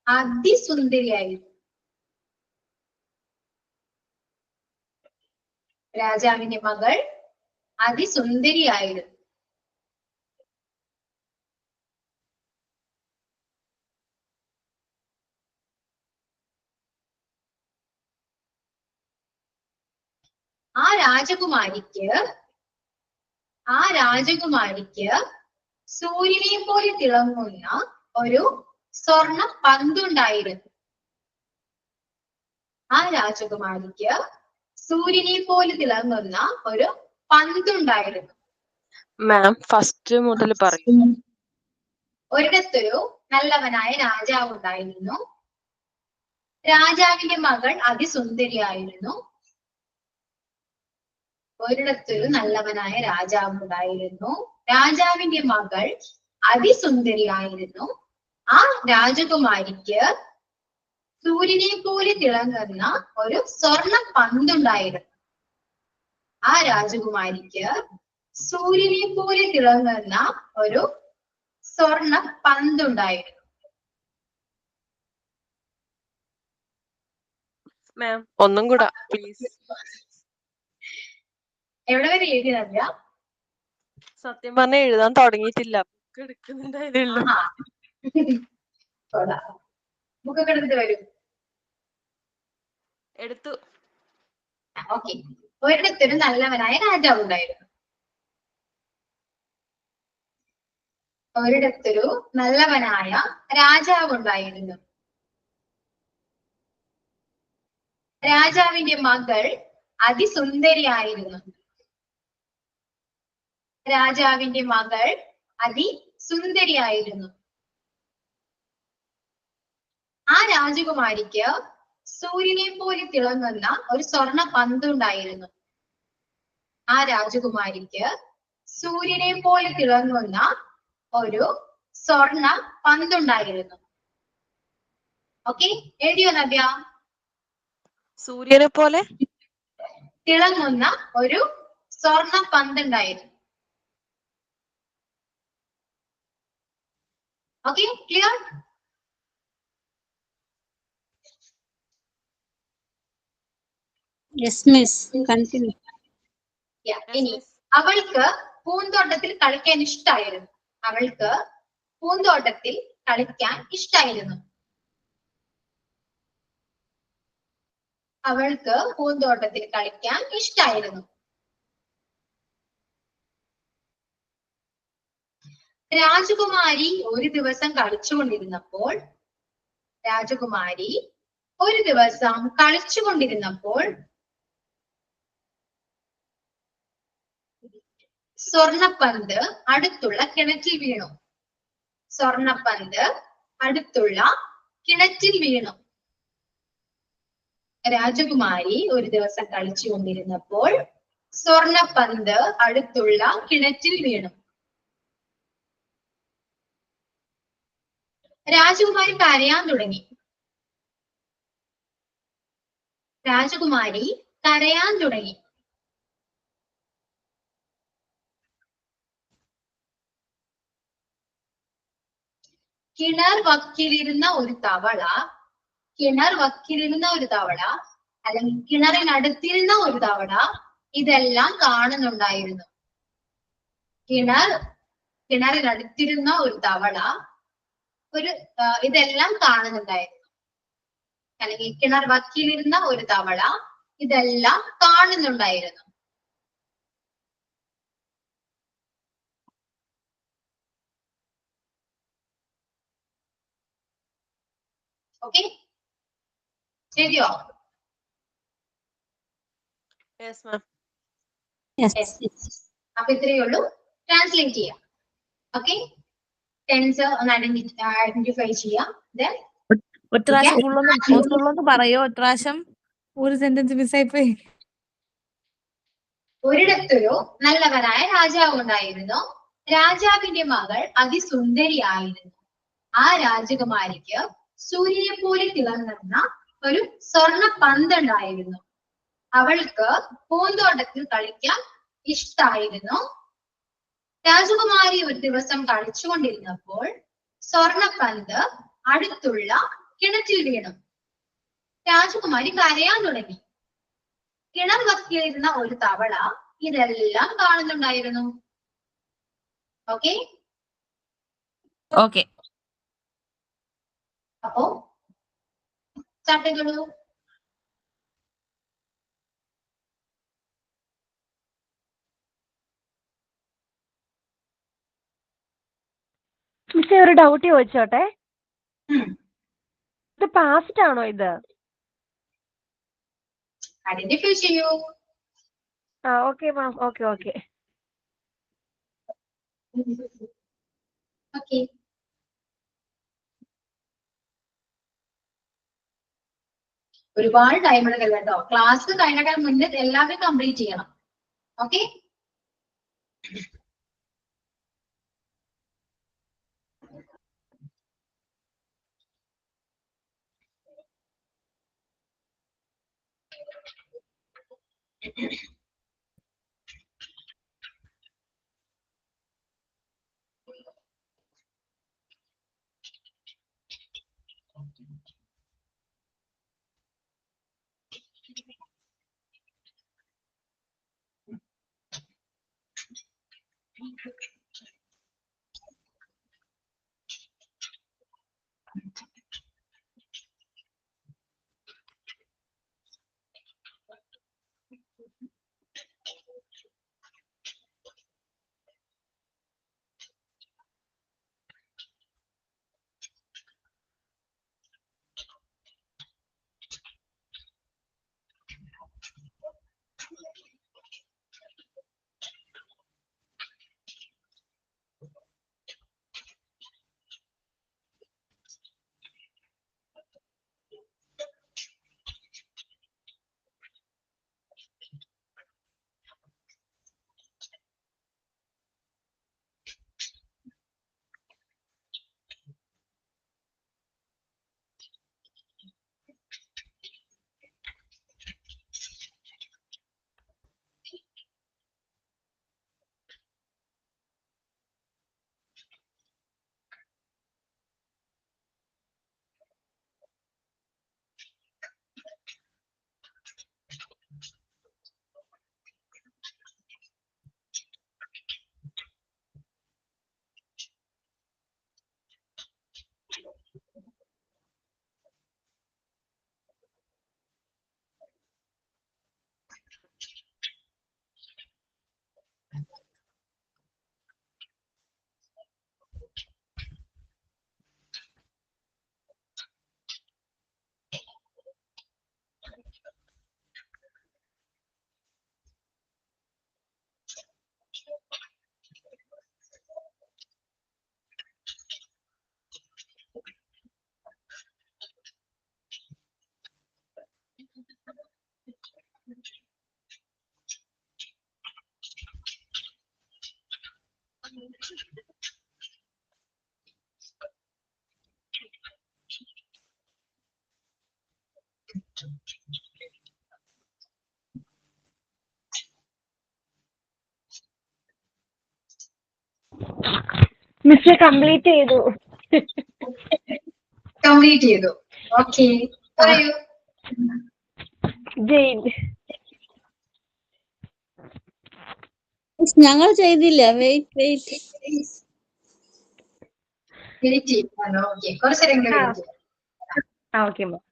അതിസുന്ദരിയായിരുന്നു. രാജാവിന്റെ മകൾ അതിസുന്ദരിയായിരുന്നു. ആ രാജകുമാരിക്ക് സൂര്യനെ പോലെ തിളങ്ങുന്ന ഒരു സ്വർണ്ണ പന്തുണ്ടായിരുന്നു. ആ രാജകുമാരിക്ക് സൂര്യനെ പോലെ തിളങ്ങുന്ന ഒരു പന്തുണ്ടായിരുന്നു. മാം ഫസ്റ്റ് മുതൽ പറയൂ. ഒരിടത്തൊരു നല്ലവനായ രാജാവ് ഉണ്ടായിരുന്നു. രാജാവിന്റെ മകൾ അതിസുന്ദരിയായിരുന്നു. ഒരിടത്തൊരു നല്ലവനായ രാജാവ് ഉണ്ടായിരുന്നു. രാജാവിന്റെ മകൾ അതിസുന്ദരിയായിരുന്നു. ആ രാജകുമാരിക്ക് സൂര്യനെ പോലെ തിളങ്ങുന്ന ഒരു സ്വർണ്ണ പന്തുണ്ടായിരുന്നു. ആ രാജകുമാരിക്ക് സൂര്യനെ പോലെ തിളങ്ങുന്ന ഒരു സ്വർണ്ണ പന്തുണ്ടായിരുന്നു. മാം ഒന്നും കൂടെ പ്ലീസ്. എവിടെ വരെ എഴുതി നവ്യ? സത്യം പറഞ്ഞ എഴുതാൻ തുടങ്ങിയിട്ടില്ല. ബുക്ക് എടുക്കുന്നുണ്ടായിരുന്നില്ല. ബുക്കൊക്കെ എടുത്തിട്ട് വരും. എടുത്തു. ഓക്കെ. ഒരിടത്തൊരു നല്ലവനായ രാജാവ് ഉണ്ടായിരുന്നു. ഒരിടത്തൊരു നല്ലവനായ രാജാവ് ഉണ്ടായിരുന്നു. രാജാവിന്റെ മകൾ അതിസുന്ദരിയായിരുന്നു. രാജാവിന്റെ മകൾ അതിസുന്ദരിയായിരുന്നു. ആ രാജകുമാരിക്ക് സൂര്യനെ പോലെ തിളങ്ങുന്ന ഒരു സ്വർണ്ണ പന്തുണ്ടായിരുന്നു. ആ രാജകുമാരിക്ക് സൂര്യനെ പോലെ തിളങ്ങുന്ന ഒരു സ്വർണ്ണ പന്തുണ്ടായിരുന്നു. ഓക്കെ, എഴുതിയോ നവ്യ? സൂര്യനെ പോലെ തിളങ്ങുന്ന ഒരു സ്വർണ്ണ പന്തുണ്ടായിരുന്നു. Okay, clear? Yes miss, continue. ഇനി അവൾക്ക് പൂന്തോട്ടത്തിൽ കളിക്കാൻ ഇഷ്ടായിരുന്നു. അവൾക്ക് പൂന്തോട്ടത്തിൽ കളിക്കാൻ ഇഷ്ടായിരുന്നു. അവൾക്ക് പൂന്തോട്ടത്തിൽ കളിക്കാൻ ഇഷ്ടായിരുന്നു. രാജകുമാരി ഒരു ദിവസം കളിച്ചുകൊണ്ടിരുന്നപ്പോൾ സ്വർണ്ണപ്പന്ത് അടുത്തുള്ള കിണറ്റിൽ വീണു. സ്വർണ്ണപ്പന്ത് അടുത്തുള്ള കിണറ്റിൽ വീണു. രാജകുമാരി ഒരു ദിവസം കളിച്ചുകൊണ്ടിരുന്നപ്പോൾ സ്വർണ്ണപ്പന്ത് അടുത്തുള്ള കിണറ്റിൽ വീണു. രാജകുമാരി കരയാൻ തുടങ്ങി. രാജകുമാരി കരയാൻ തുടങ്ങി. കിണർ വക്കിലിരുന്ന ഒരു തവള അല്ലെങ്കിൽ കിണറിനടുത്തിരുന്ന ഒരു തവള ഇതെല്ലാം കാണുന്നുണ്ടായിരുന്നു. കിണറിനടുത്തിരുന്ന ഒരു തവള ഇതെല്ലാം കാണുന്നുണ്ടായിരുന്നു. അല്ലെങ്കിൽ കിണർ വക്കിലിരുന്ന ഒരു തവള ഇതെല്ലാം കാണുന്നുണ്ടായിരുന്നു. ഓക്കെ, ശരിയോ? Yes ma'am. അപ്പൊ ഇത്രയേ ഉള്ളൂ. ട്രാൻസ്ലേറ്റ് ചെയ്യാം. ഓക്കെ, ടെൻസ് ഒന്ന് ഐഡന്റിഫൈ ചെയ്യാം. ഒറ്റ പ്രാവശ്യം ഫുള്ളൊന്ന് പറയോ? ഒറ്റ പ്രാവശ്യം ഒരു സെന്റൻസ് മിസ്സായി പോയി. ഒരിടത്തൊരു നല്ലവനായ രാജാവ് ഉണ്ടായിരുന്നു. രാജാവിന്റെ മകൾ അതിസുന്ദരിയായിരുന്നു. ആ രാജകുമാരിക്ക് സൂര്യനെ പോലെ തിളങ്ങുന്ന ഒരു സ്വർണ്ണ പന്തുണ്ടായിരുന്നു. അവൾക്ക് പൂന്തോട്ടത്തിൽ കളിക്കാൻ ഇഷ്ടായിരുന്നു. രാജകുമാരി ഒരു ദിവസം കളിച്ചുകൊണ്ടിരുന്നപ്പോൾ സ്വർണപ്പന്ത് അടുത്തുള്ള കിണറ്റിൽ വീണു. രാജകുമാരി കരയാൻ തുടങ്ങി. കിണർ വക്കിലിരുന്ന ഒരു തവള ഇതെല്ലാം കാണുന്നുണ്ടായിരുന്നു. Okay, okay. അപ്പോ സ്റ്റാർട്ട് ചെയ്തോളൂ. മിസ്സേ ഒരു ഡൗട്ട് ചോദിച്ചോട്ടെ, ഉം. ഇത് പാസ്റ്റ് ആണോ ഇത്? ഐഡന്റിഫൈ ചെയ്യൂ. ആ okay ma'am, okay okay. Okay, ഒരുപാട് ടൈം എടുക്കല്ല കേട്ടോ. ക്ലാസ് കഴിഞ്ഞാൽ മുന്നേ എല്ലാവരും കംപ്ലീറ്റ് ചെയ്യണം. ഓക്കെ, മിസ്സേ കംപ്ലീറ്റ് ചെയ്തു. കംപ്ലീറ്റ് ചെയ്തു. ഓക്കെ, പറയൂ. ജെയിൻ. ഞങ്ങൾ ചെയ്തില്ല. Wait wait. വെയിറ്റ് ചെയ്യണം. ഓക്കെ, കുറച്ചേരം വെയിറ്റ് ചെയ്യാം. ആ ഓക്കെ മാം.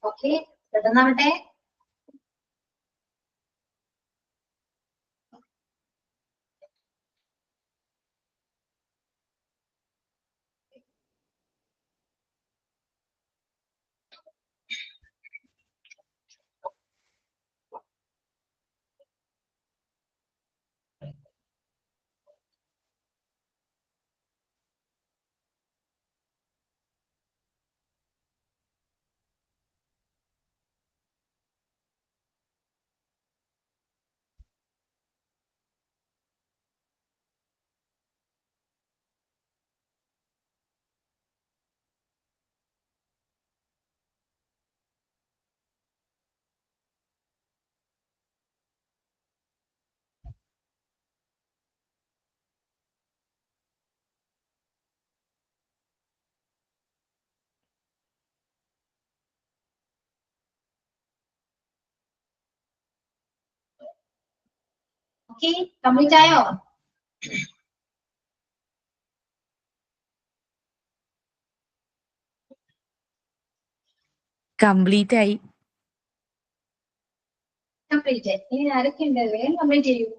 ഓക്കെ, പെട്ടെന്നാവട്ടെ. ഓക്കെ, കംപ്ലീറ്റ് ആയോ? കംപ്ലീറ്റ് ആയി. കംപ്ലീറ്റ്. ഇനി ആരൊക്കെ ഉണ്ട്? വേഗം കംപ്ലീറ്റ് ചെയ്യൂ.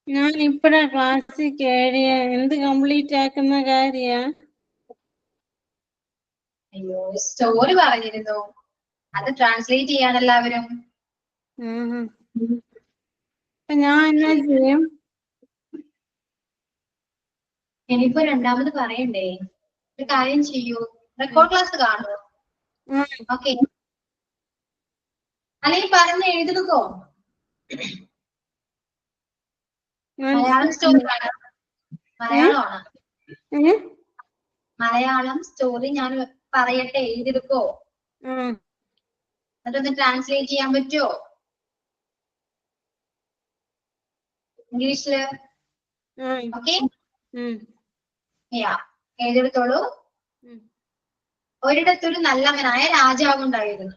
ഞാൻ ഇപ്പഴാ ക്ലാസ്സിൽ കേറിയ. എന്ത് കംപ്ലീറ്റ് ആക്കുന്ന കാര്യ? അയ്യോ, സ്റ്റോറി പറഞ്ഞിരുന്നു, അത് ട്രാൻസ്ലേറ്റ് ചെയ്യാൻ എല്ലാവരും. അപ്പൊ ഞാൻ എന്നാ ചെയ്യും? ഇനിയിപ്പോ രണ്ടാമത് പറയണ്ടേ? ഒരു കാര്യം ചെയ്യൂ, റെക്കോർഡ് ക്ലാസ് കാണൂ. ഓക്കെ, അല്ലെങ്കിൽ പറഞ്ഞ് എഴുതിക്കോ. മലയാളം സ്റ്റോറി ആണ്. മലയാളമാണ്. മലയാളം സ്റ്റോറി ഞാൻ പറയട്ടെ, എഴുതിയെടുക്കോ? എന്നിട്ടൊന്ന് ട്രാൻസ്ലേറ്റ് ചെയ്യാൻ പറ്റുമോ ഇംഗ്ലീഷില്? ഓക്കെ, എഴുതിയെടുത്തോളൂ. ഒരിടത്തൊരു നല്ലവനായ രാജാവ് ഉണ്ടായിരുന്നു.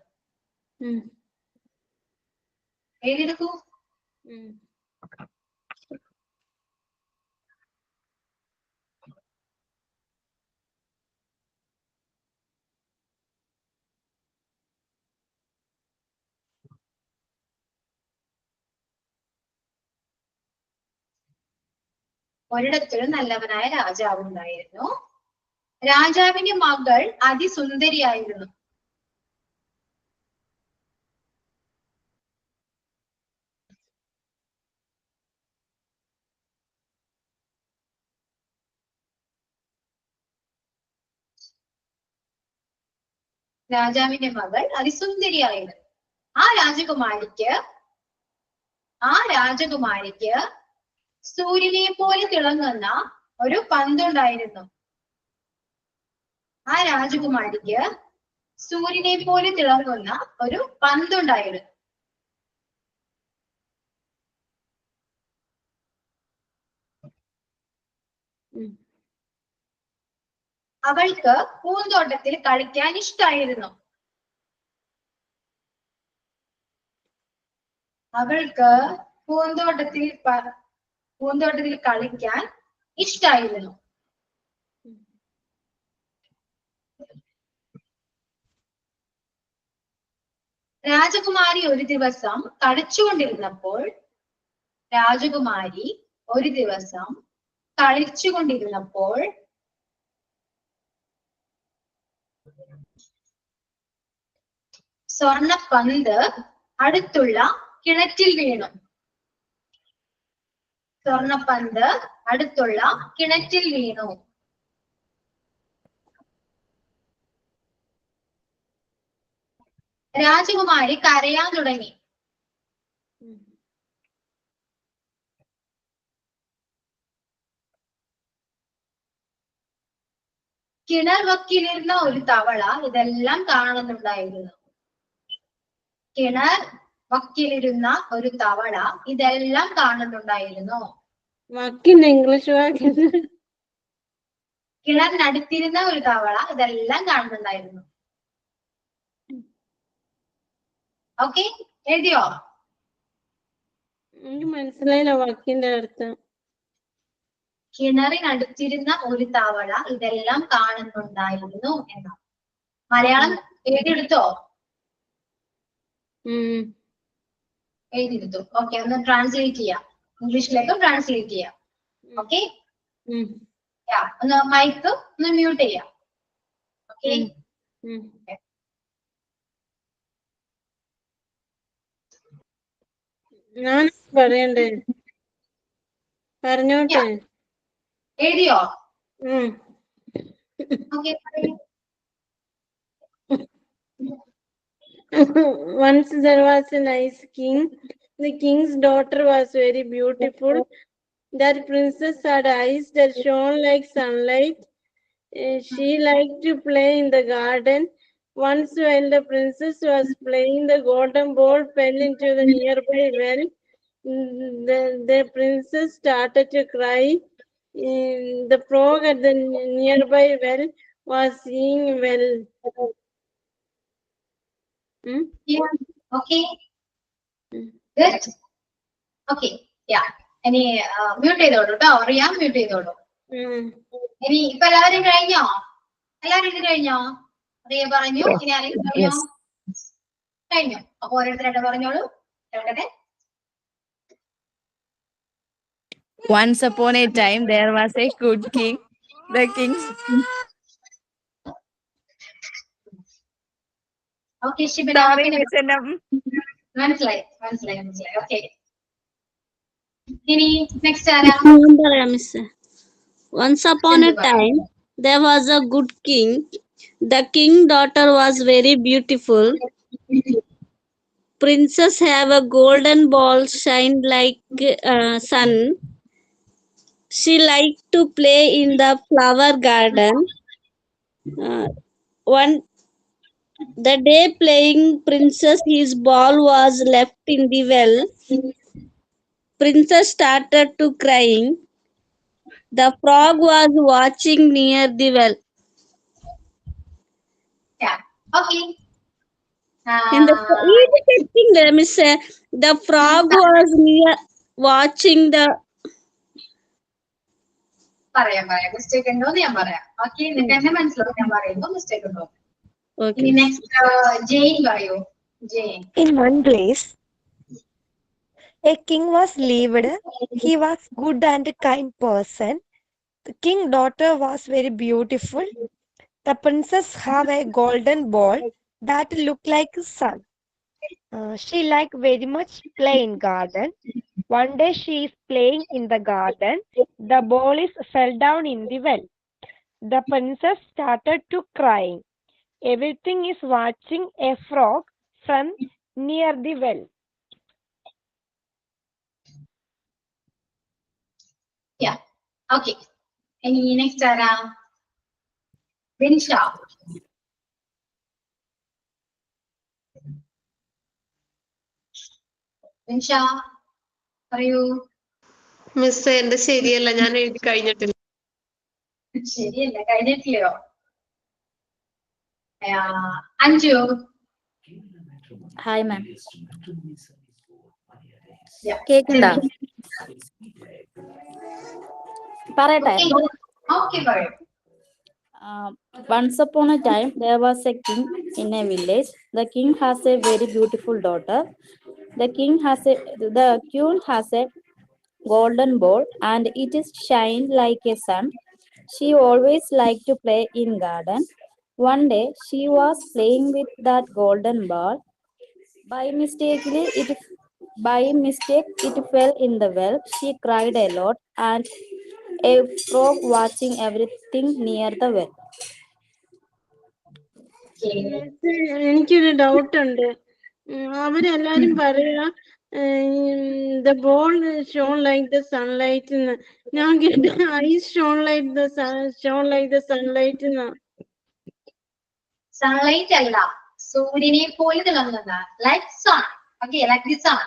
എഴുതിയെടുക്കൂ. ഒരിടത്തൊരു നല്ലവനായ രാജാവ് ഉണ്ടായിരുന്നു. രാജാവിന്റെ മകൾ അതിസുന്ദരിയായിരുന്നു. രാജാവിന്റെ മകൾ അതിസുന്ദരിയായിരുന്നു. ആ രാജകുമാരിക്ക് സൂര്യനെ പോലെ തിളങ്ങുന്ന ഒരു പന്തുണ്ടായിരുന്നു. ആ രാജകുമാരിക്ക് സൂര്യനെ പോലെ തിളങ്ങുന്ന ഒരു പന്തുണ്ടായിരുന്നു. അവൾക്ക് പൂന്തോട്ടത്തിൽ കളിക്കാൻ ഇഷ്ടായിരുന്നു. അവൾക്ക് പൂന്തോട്ടത്തിൽ കളിക്കാൻ ഇഷ്ടായിരുന്നു. രാജകുമാരി ഒരു ദിവസം കളിച്ചുകൊണ്ടിരുന്നപ്പോൾ സ്വർണപ്പന്ത് അടുത്തുള്ള കിണറ്റിൽ വീണു. രാജകുമാരി കരയാൻ തുടങ്ങി. കിണർ വക്കിലിരുന്ന ഒരു തവള ഇതെല്ലാം കാണുന്നുണ്ടായിരുന്നു. ഇംഗ്ലീഷ് കിണറിനടുത്തിരുന്ന ഒരു തവള ഇതെല്ലാം കാണുന്നുണ്ടായിരുന്നു. ഓക്കെ, എഴുതിയോ? എനിക്ക് മനസ്സിലായില്ല വാക്കിന്റെ അർത്ഥം. കിണറിനടുത്തിരുന്ന ഒരു തവള ഇതെല്ലാം കാണുന്നുണ്ടായിരുന്നു എന്നാണ്. മലയാളം എഴുതിയെടുത്തോ? എഴുതിയെടുത്തു. ഓക്കെ, ഒന്ന് ട്രാൻസ്ലേറ്റ് ചെയ്യാം, ഇംഗ്ലീഷിലേക്കും ട്രാൻസ്ലേറ്റ് ചെയ്യാം. ഓക്കെ, ഒന്ന് മൈക്ക് ഒന്ന് മ്യൂട്ട് ചെയ്യാം. ഓക്കെ, ഞാൻ പറയണ്ടേ? പറഞ്ഞോട്ടെ. എഴുതിയോ? Okay, Once there was a nice king. The king's daughter was very beautiful. That princess had eyes that shone like sunlight. She liked to play in the garden. Once while the princess was playing, the golden ball fell into the nearby well. The princess started to cry. The frog at the nearby well was seeing well. Okay, good. Okay, ഇനി mute ചെയ്തോളൂ കേട്ടോ, Riya mute ചെയ്തോളൂ. ഇനി ഇപ്പൊ എല്ലാവരും കഴിഞ്ഞോ? എല്ലാവരും ഇത് കഴിഞ്ഞോ? റിയ പറഞ്ഞു, ഇനി ആരെങ്കിലും കഴിഞ്ഞോ? കഴിഞ്ഞു. അപ്പൊ ഓരോരുത്തരായിട്ട് പറഞ്ഞോളൂ, കേൾക്കട്ടെ. Once upon a time, there was a good king. The king. Okay, Sorry, Miss Annam. മനസ്സിലായി. ഓക്കെ, ഇനി നെക്സ്റ്റ് ആരാ? Once upon a time, there was a good king. The king's daughter was very beautiful. Princess have a golden ball shine like sun. She liked to play in the flower garden. The day playing princess, his ball was left in the well. Princess started to crying. The frog was watching near the well. Okay. In the miss, the frog was near watching the. പറയാം mistake ഉണ്ടോന്ന് ഞാൻ പറയാം. Okay, നിങ്ങൾക്ക് എന്നെ മനസ്സിലാവും ഞാൻ പറയുമ്പോ mistake ഉണ്ടോ. Okay. ഇനി നെക്സ്റ്റ് ജെയിൻ പറയൂ. Jain. In one place, a king was lived. He was good and kind person. The king's daughter was very beautiful. The princess have a golden ball that looked like sun. She liked very much play in garden. One day she is playing in the garden. The ball is fell down in the well. The princess started to crying. Everything is watching a frog from near the well. Yeah. Okay. ഇനി next ആരാ? ബിൻഷ. ബിൻഷ പറയൂ. Miss എന്റെ ശരിയല്ല, ഞാൻ എഴുതി കഴിഞ്ഞിട്ടില്ല. ശരിയല്ല, കഴിഞ്ഞിട്ടില്ലയോ? Anju. Hi ma'am, കേക്കുണ്ടോ? പറയട്ടെ. ഓക്കെ, പറയൂ. Once upon a time, there was a king in a village. The king has a very beautiful daughter. The queen has a golden ball, and it is shine like a sun. She always liked to play in garden. One day, she was playing with that golden ball. By mistake, it fell in the well. She cried a lot, and a frog watching everything near the well. എനിക്കൊരു doubt ഉണ്ട്. അവരെല്ലാരും പറയാ the ball shone like the sunlight എന്ന്. ഞാൻ കേട്ട eyes shone like the sunlight എന്നാ. Sunlight അല്ല, സൂര്യനെ പോലെ തിളങ്ങുന്ന like sun. Okay, like the sun.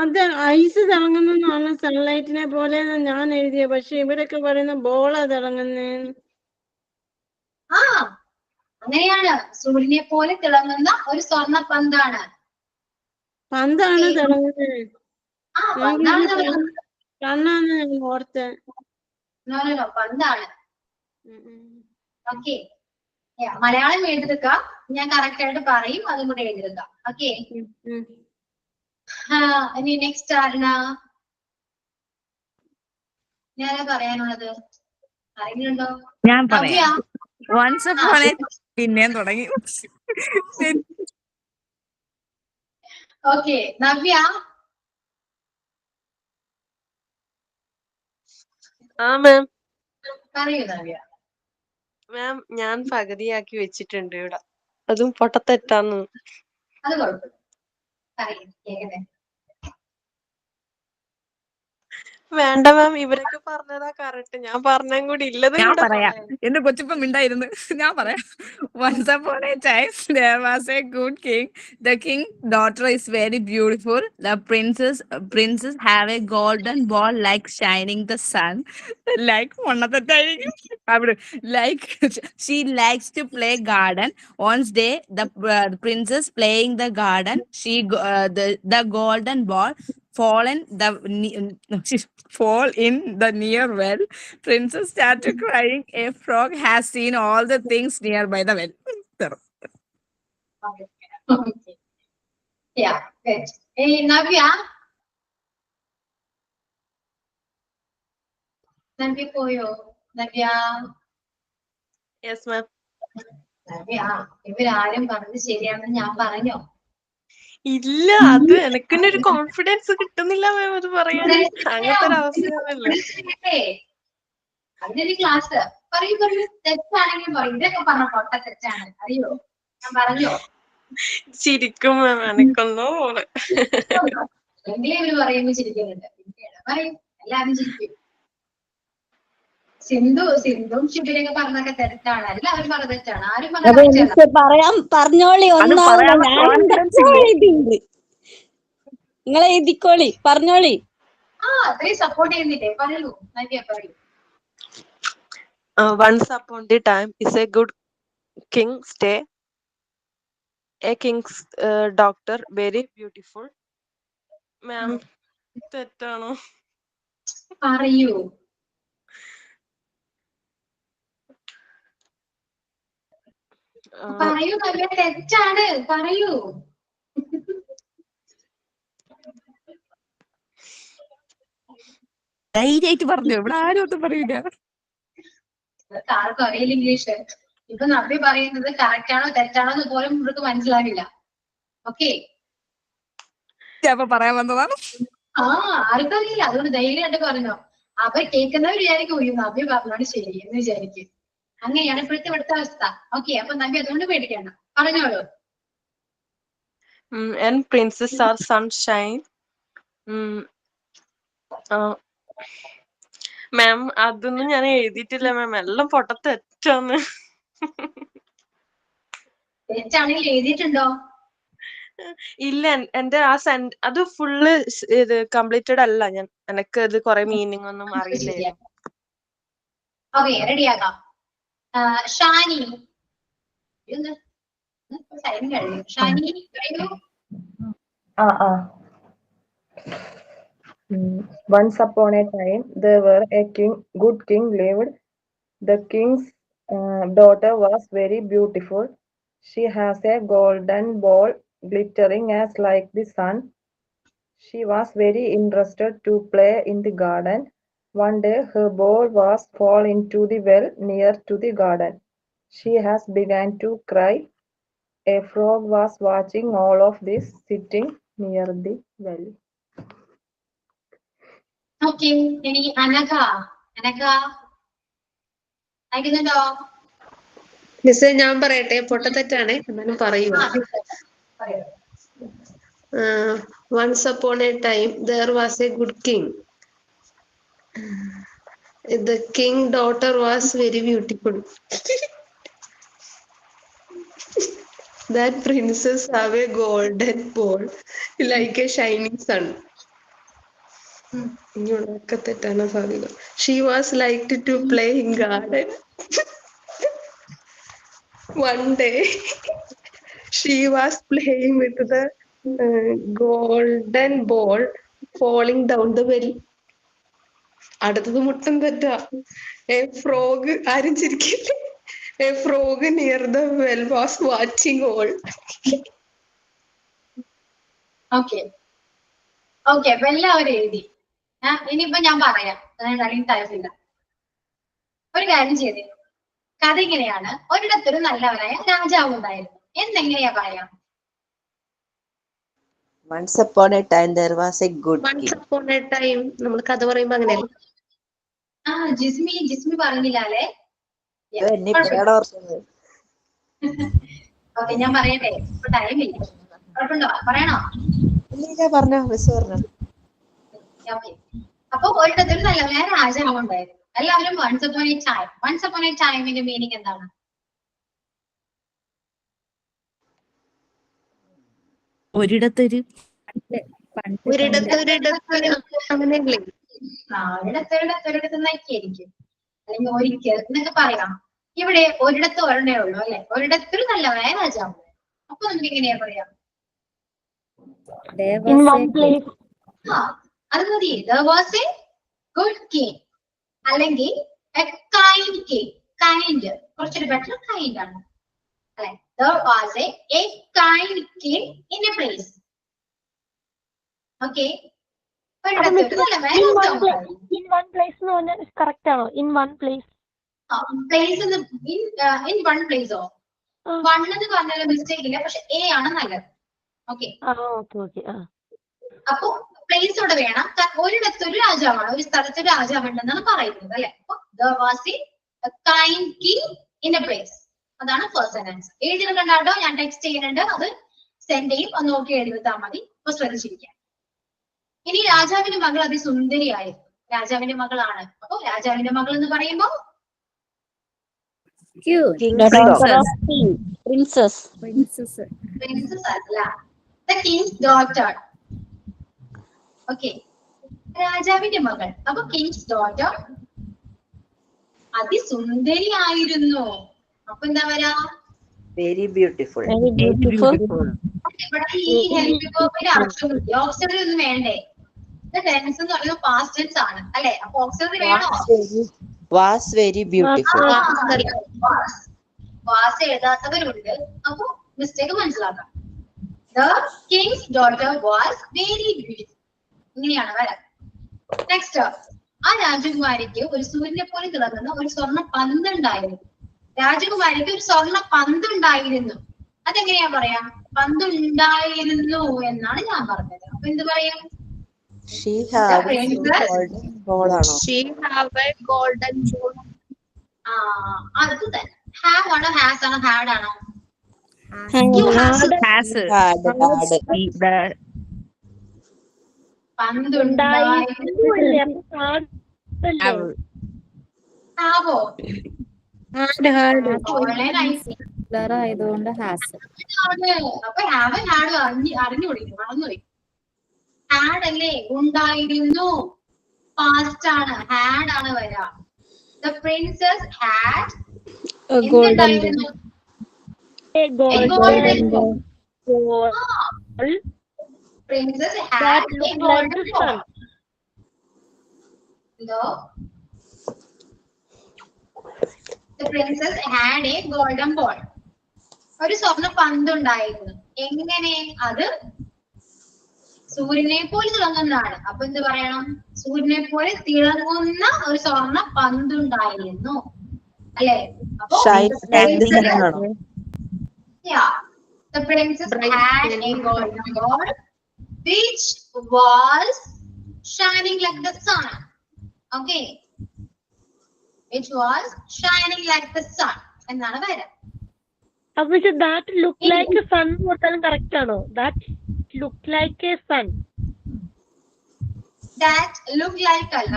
അത് ഐസ് തിളങ്ങുന്നതാണ് സൺലൈറ്റിനെ പോലെ ഞാൻ എഴുതിയ. പക്ഷെ ഇവരൊക്കെ പറയുന്ന ബോളാ തിളങ്ങുന്നേന്ന്. അങ്ങനെയാണ്, സൂര്യനെ പോലെ തിളങ്ങുന്ന ഒരു സ്വർണ്ണ പന്താണ്. പന്താണ് തുടങ്ങുന്നത്. ആ ഞാൻ പന്താണ് കരുതി തുടങ്ങുന്നത്. കണ്ണാണ് ഞാൻ ഓർത്തെ. No, പന്താണ്. ഉം, ഉം. ഓക്കെ, മലയാളം എഴുതിയെടുക്കുക. ഞാൻ കറക്റ്റ് ആയിട്ട് പറയും, അതും കൂടെ എഴുതിയെടുക്കുക. ഓക്കെ, ഉം, ഉം. ഇനി നെക്സ്റ്റ് ആരാ ഞാനാ പറയാനുള്ളത്? ആരെങ്കിലുണ്ടോ? ഞാൻ നവ്യ. പറയാം. വൺസ് ആ, അപ്പോൺ എ പിന്നെയും തുടങ്ങി. ഓക്കെ നവ്യ. ആ മാം. പറയൂ നവ്യ. മാം ഞാൻ പകുതിയാക്കി വെച്ചിട്ടുണ്ട് ഇവിടെ. അതും പൊട്ടത്തെറ്റാന്ന്. അത് കുഴപ്പമില്ല, പറയൂ കേക്കട്ടെ. വേണ്ട മാം, ഇവരൊക്കെ പറഞ്ഞതാ കറക്റ്റ്. ഞാൻ പറഞ്ഞും കൂടി ഇല്ലതും ഞാൻ കൂടെ പറയാം. കൊള്ളായിരുന്നു. എന്റെ കൊച്ചിപ്പം മിണ്ടായിരുന്നു. ഞാൻ പറയാം. Once upon a time, there was a good king. The king daughter is very beautiful. The princess have a golden ball like shining the sun. Like one of the time. Like she likes to play garden. Once day, the princess playing the garden. The golden ball fall in the near well. Princess started crying. A frog has seen all the things nearby the well. Okay. Yeah, good. Hey, Navya. Navya പോയോ? Navya. Yes ma'am. Navya, ഇവരാരും പറഞ്ഞത് ശരിയാണെന്ന് ഞാൻ പറഞ്ഞോ? ഇല്ല, അത് എനക്കിന്റെ ഒരു confidence കിട്ടുന്നില്ല മാം അത് പറയാൻ. അങ്ങനത്തെ ഒരു അവസ്ഥയാണല്ലോ. അതിന്റെ ക്ലാസ് പറയൂ. തെറ്റാണെങ്കിലും പറയും. ഇതൊക്കെ പറഞ്ഞ പൊട്ട തെറ്റാണ്, അറിയോ? ഞാൻ പറഞ്ഞോ? ചിരിക്കും മാം, എനക്കൊന്നോ പോലെ. എങ്കിലും ഇവര് പറയുമ്പോ ചിരിക്കുന്നുണ്ട്. പറയും, എല്ലാരും ചിരിക്കും. സിന്ധുവും ശിബിരൊക്കെ പറഞ്ഞൊക്കെ തെറ്റാണ്. എല്ലാവരും പറഞ്ഞ തെറ്റാണ്. ആരും അത് പറഞ്ഞ എനിക്ക് പറയാൻ പറഞ്ഞോളി, ഒന്നാവില്ല. ഞാൻ എന്തൊക്കെയോ എഴുതിണ്ട്. നിങ്ങളെ എഴുതിക്കോളി, പറഞ്ഞോളി. അത്രയും സപ്പോർട്ട് ചെയ്യുന്നില്ലേ? പറയൂ നവ്യ, പറയൂ. Once upon the time is a good king stay. A king's daughter very beautiful. മാം തെറ്റാണോ? പറയൂ. പറയൂ നവ്യ, തെറ്റാണ്, പറയൂ. ധൈര്യമായിട്ട് പറഞ്ഞു. ഇവിടെ ആരും ഒന്നും പറയില്ല. ആർക്കും അറിയില്ല ഇംഗ്ലീഷ്. ഇപ്പൊ നവ്യ പറയുന്നത് കറക്റ്റ് ആണോ തെറ്റാണോ എന്ന് പോലും ഇവർക്ക് മനസ്സിലാവില്ല. ഓക്കെ, അപ്പൊ പറയാൻ വന്നതാണ്. ആർക്കും അറിയില്ല. അതുകൊണ്ട് ധൈര്യമായിട്ട് പറഞ്ഞോ. അവർ കേൾക്കുന്നവർ വിചാരിക്കും, ഒയ്യോ നവ്യ പറഞ്ഞോട് ശരി എന്ന് വിചാരിക്കും. അങ്ങനെയാണ് ഇവിടുത്തെ അവസ്ഥ. ഓക്കെ, അപ്പൊ നവ്യ അതുകൊണ്ട് പേടിക്കണ്ട, പറഞ്ഞോളൂ. And princes are sunshine. മാം അതൊന്നും ഞാൻ എഴുതിയിട്ടില്ല മാം, എല്ലാം പൊട്ടത്തെറ്റാന്ന്. തെറ്റാണെങ്കിൽ എഴുതിയിട്ടുണ്ടോ? ഇല്ല, എന്റെ അത് ഫുള്ള് ഇത് കംപ്ലീറ്റഡ് അല്ല. എനക്ക് ഇത് കൊറേ മീനിങ് ഒന്നും അറിയില്ലായിരുന്നു. ഓക്കെ, റെഡിയാക്കാം. ഷാനി. ഷാനി പറയൂ. Once upon a time, there were a good king lived. The king's daughter was very beautiful. She has a golden ball glittering as like the sun. She was very interested to play in the garden. One day, her ball was fall into the well near to the garden. She has begun to cry. A frog was watching all of this sitting near the well. Okay, ഇനി അനഘ. അയക്കുന്നുണ്ടോ? മിസ്സേ ഞാൻ പറയട്ടെ, പൊട്ടത്തെറ്റാണേ, എന്നാലും പറയുക. Once upon a time there was a good king. The king daughter was very beautiful. That princess have a golden ball like a shining sun. ഇങ്ങനെയൊക്കെ തെറ്റാണ് സാധ്യത. She was liked to play in garden. One day she was playing with the golden ball falling down the well. അടുത്തത് മുട്ടം തെറ്റാ. A frog, ആരും ചിരിക്കില്ല. A frog near the well was watching all. Okay okay, അപ്പൊ എല്ലാവരും എഴുതി. ഇനിയിപ്പോ ഞാൻ പറയാം, അല്ലെങ്കിൽ ടൈമില്ല. ഒരു കാര്യം ചെയ്തേ, കഥ ഇങ്ങനെയാണ്. ഒരിടത്തൊരു നല്ലവനായ രാജാവ് ഉണ്ടായിരുന്നു. എന്നെങ്ങനെയാ പറയാം? Once upon a time there was a good once king. Upon a time നമ്മൾ കഥ പറയുമ്പോ അങ്ങനെയല്ല. ജിസ്മി പറഞ്ഞില്ലാലേ. എന്നെ പേടാ ഓർക്കുന്നത്. ഓക്കെ, ഞാൻ പറയട്ടെ, ഇപ്പൊ ടൈമില്ല. കുഴപ്പമുണ്ടോ? പറയണോ? ഇല്ല, പറഞ്ഞോ, മിസ് പറഞ്ഞോ. ഓക്കെ, അപ്പൊ ഒരിടത്തൊരു നല്ലവനായ രാജാവ് ഉണ്ടായിരുന്നു. എല്ലാവരും once upon a time. Once upon a ടൈമിന്റെ മീനിങ് എന്താണ്? ഒരിടത്തൊരു അങ്ങനെയല്ലേ? ഒരിടത്തൊരിടത്തൊരിടത്തുനിന്നൊക്കെയായിരിക്കും, അല്ലെങ്കിൽ ഒരിക്കൽ എന്നൊക്കെ പറയാം. ഇവിടെ ഒരിടത്ത് ഒരെണ്ണേ ഉള്ളൂ അല്ലെ? ഒരിടത്തൊരു നല്ലവനായ രാജാവ്. അപ്പൊ നമുക്ക് എങ്ങനെയാ പറയാം? അത് മതി. There was a good king, അല്ലെങ്കിൽ a kind king. Kind കുറച്ചൊരു ബെറ്റർ കൈൻഡ് ആണ് അല്ലെ? There was a kind king in a place. Okay, in one place എന്ന് പറഞ്ഞാൽ കറക്റ്റ് ആണോ? in one place. Place in one place ഓ? One എന്ന് പറഞ്ഞാൽ മിസ്റ്റേക്ക് ഇല്ല, പക്ഷെ എ ആണ് നല്ലത്. ഓക്കെ, അപ്പൊ പ്ലേസ് ഇവിടെ വേണം. ഒരിടത്തൊരു രാജാവാണ്, ഒരു സ്ഥലത്തൊരു രാജാവുണ്ടെന്നാണ് പറയുന്നത് അല്ലെ? അപ്പൊ there was a kind king in a place. അതാണ് ഫസ്റ്റ് സെന്റൻസ്. എഴുതിയിട്ടുണ്ടോ? ഞാൻ ടെക്സ്റ്റ് ചെയ്യുന്നുണ്ട്, അത് സെൻഡ് ചെയ്യും. ഒന്ന് നോക്കി എഴുതിത്താൽ മതി. അപ്പൊ ശ്രദ്ധിച്ചിരിക്കാം. ഇനി രാജാവിന്റെ മകൾ അതിസുന്ദരിയായിരുന്നു. രാജാവിന്റെ മകളാണ്. അപ്പൊ രാജാവിന്റെ മകൾ എന്ന് പറയുമ്പോ princess അല്ല, the king's daughter. ഓക്കെ, രാജാവിന്റെ മകൾ. അപ്പൊ കിങ്സ് ഡോട്ടർ അതിസുന്ദരിയായിരുന്നു. അപ്പൊ എന്താ പറയാ? Very beautiful. ഇവിടെ ഈ ഹെൽപ്പ് വേർബിന്റെ അർത്ഥം കിട്ടി. ഓക്സിലറി ഒന്നും വേണ്ടേ? ടെൻസ് എന്ന് പറയുന്നത് പാസ്റ്റ് ടെൻസ് ആണ് അല്ലെ? അപ്പൊ ഓക്സിലറി വേണോ? was very beautiful. വാസ് എഴുതാത്തവരുണ്ട്, അപ്പൊ മിസ്റ്റേക്ക് മനസ്സിലാക്കാം. The king's daughter was very beautiful. ഇങ്ങനെയാണ് വരാം. നെക്സ്റ്റ്, ആ രാജകുമാരിക്ക് ഒരു സൂര്യനെ പോലെ തിളങ്ങുന്ന ഒരു സ്വർണ്ണ പന്ത് ഉണ്ടായിരുന്നു. രാജകുമാരിക്ക് ഒരു സ്വർണ്ണ പന്ത് ഉണ്ടായിരുന്നു. അതെങ്ങനെയാ പറയാ? പന്തുണ്ടായിരുന്നു എന്നാണ് ഞാൻ പറഞ്ഞത്. അപ്പൊ എന്ത് പറയാം? She have a golden ball ആണോ? She have a golden ball. അത് തന്നെ. ഹാവ് ആണോ ഹാസ് ആണോ ഹാഡ് ആണോ? ഹാവോ ആയതുകൊണ്ട് ഹാസ്. അപ്പൊ ഹാവ് ഹാഡ് അറിഞ്ഞുപിടിക്കും. മറന്നുപോയി. ഹാഡ് അല്ലേ? ഉണ്ടായിരുന്നു. പാസ്റ്റ് ആണ്. ഹാഡ് ആണ് വരാ. The princess had A golden ball. Princess That had a looked like golden the ball. sun. No. The princess had a golden ball. ഒരു സ്വർണ്ണ പന്ത് ഉണ്ടായിരുന്നു. എങ്ങനെ? അത് സൂര്യനെ പോലെ തിളങ്ങുന്നതാണ്. അപ്പൊ എന്ത് പറയണം? സൂര്യനെ പോലെ തിളങ്ങുന്ന ഒരു സ്വർണ്ണ പന്ത് ഉണ്ടായിരുന്നു അല്ലെ? അപ്പൊ the princess had a golden ball which was shining like the sun. Okay, which was shining like the sun എന്നാണ് വരാ. അപ്പൊ that look like a sun കൊടുത്താലും കറക്റ്റ് ആണോ? that look like a sun. That look like അല്ല,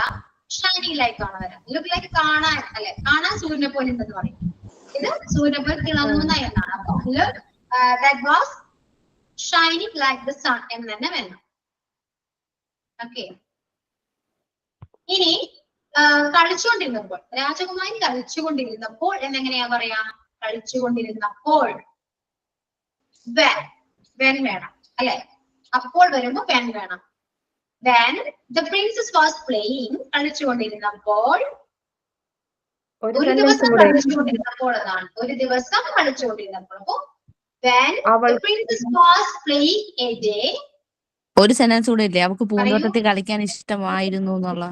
shining like ആണ് വരാ. look like കാണാൻ അല്ലെ? കാണാൻ സൂര്യനെ പോലെ ഉണ്ടെന്ന് പറയും. ഇത് സൂര്യനെ പോലെ തിളങ്ങുന്ന എന്നാണ്. അപ്പൊ look that was shining like the sun എന്ന് തന്നെ വേണം. ഓക്കെ, ഇനി കളിച്ചുകൊണ്ടിരുന്നപ്പോൾ, രാജകുമാരി കളിച്ചുകൊണ്ടിരുന്നപ്പോൾ എന്നെങ്ങനെയാ പറയാ? കളിച്ചുകൊണ്ടിരുന്നപ്പോൾ when വേണം അല്ലെ? അപ്പോൾ വരുമ്പോ when വേണം. When the princess was playing, കളിച്ചുകൊണ്ടിരുന്നപ്പോൾ, ഒരു ഒരു സെന്റൻസ് ദിവസം കൂടെ. കളിച്ചുകൊണ്ടിരുന്നപ്പോൾ എന്നാണ്. ഒരു ദിവസം കളിച്ചുകൊണ്ടിരുന്നപ്പോൾ. അപ്പൊ when അവൾ the princess was playing a day. ഒരു സെന്റൻസ് കൂടെ ഇല്ലേ, അവൾക്ക് പൂന്തോട്ടത്തിൽ കളിക്കാൻ ഇഷ്ടമായിരുന്നു എന്നുള്ള.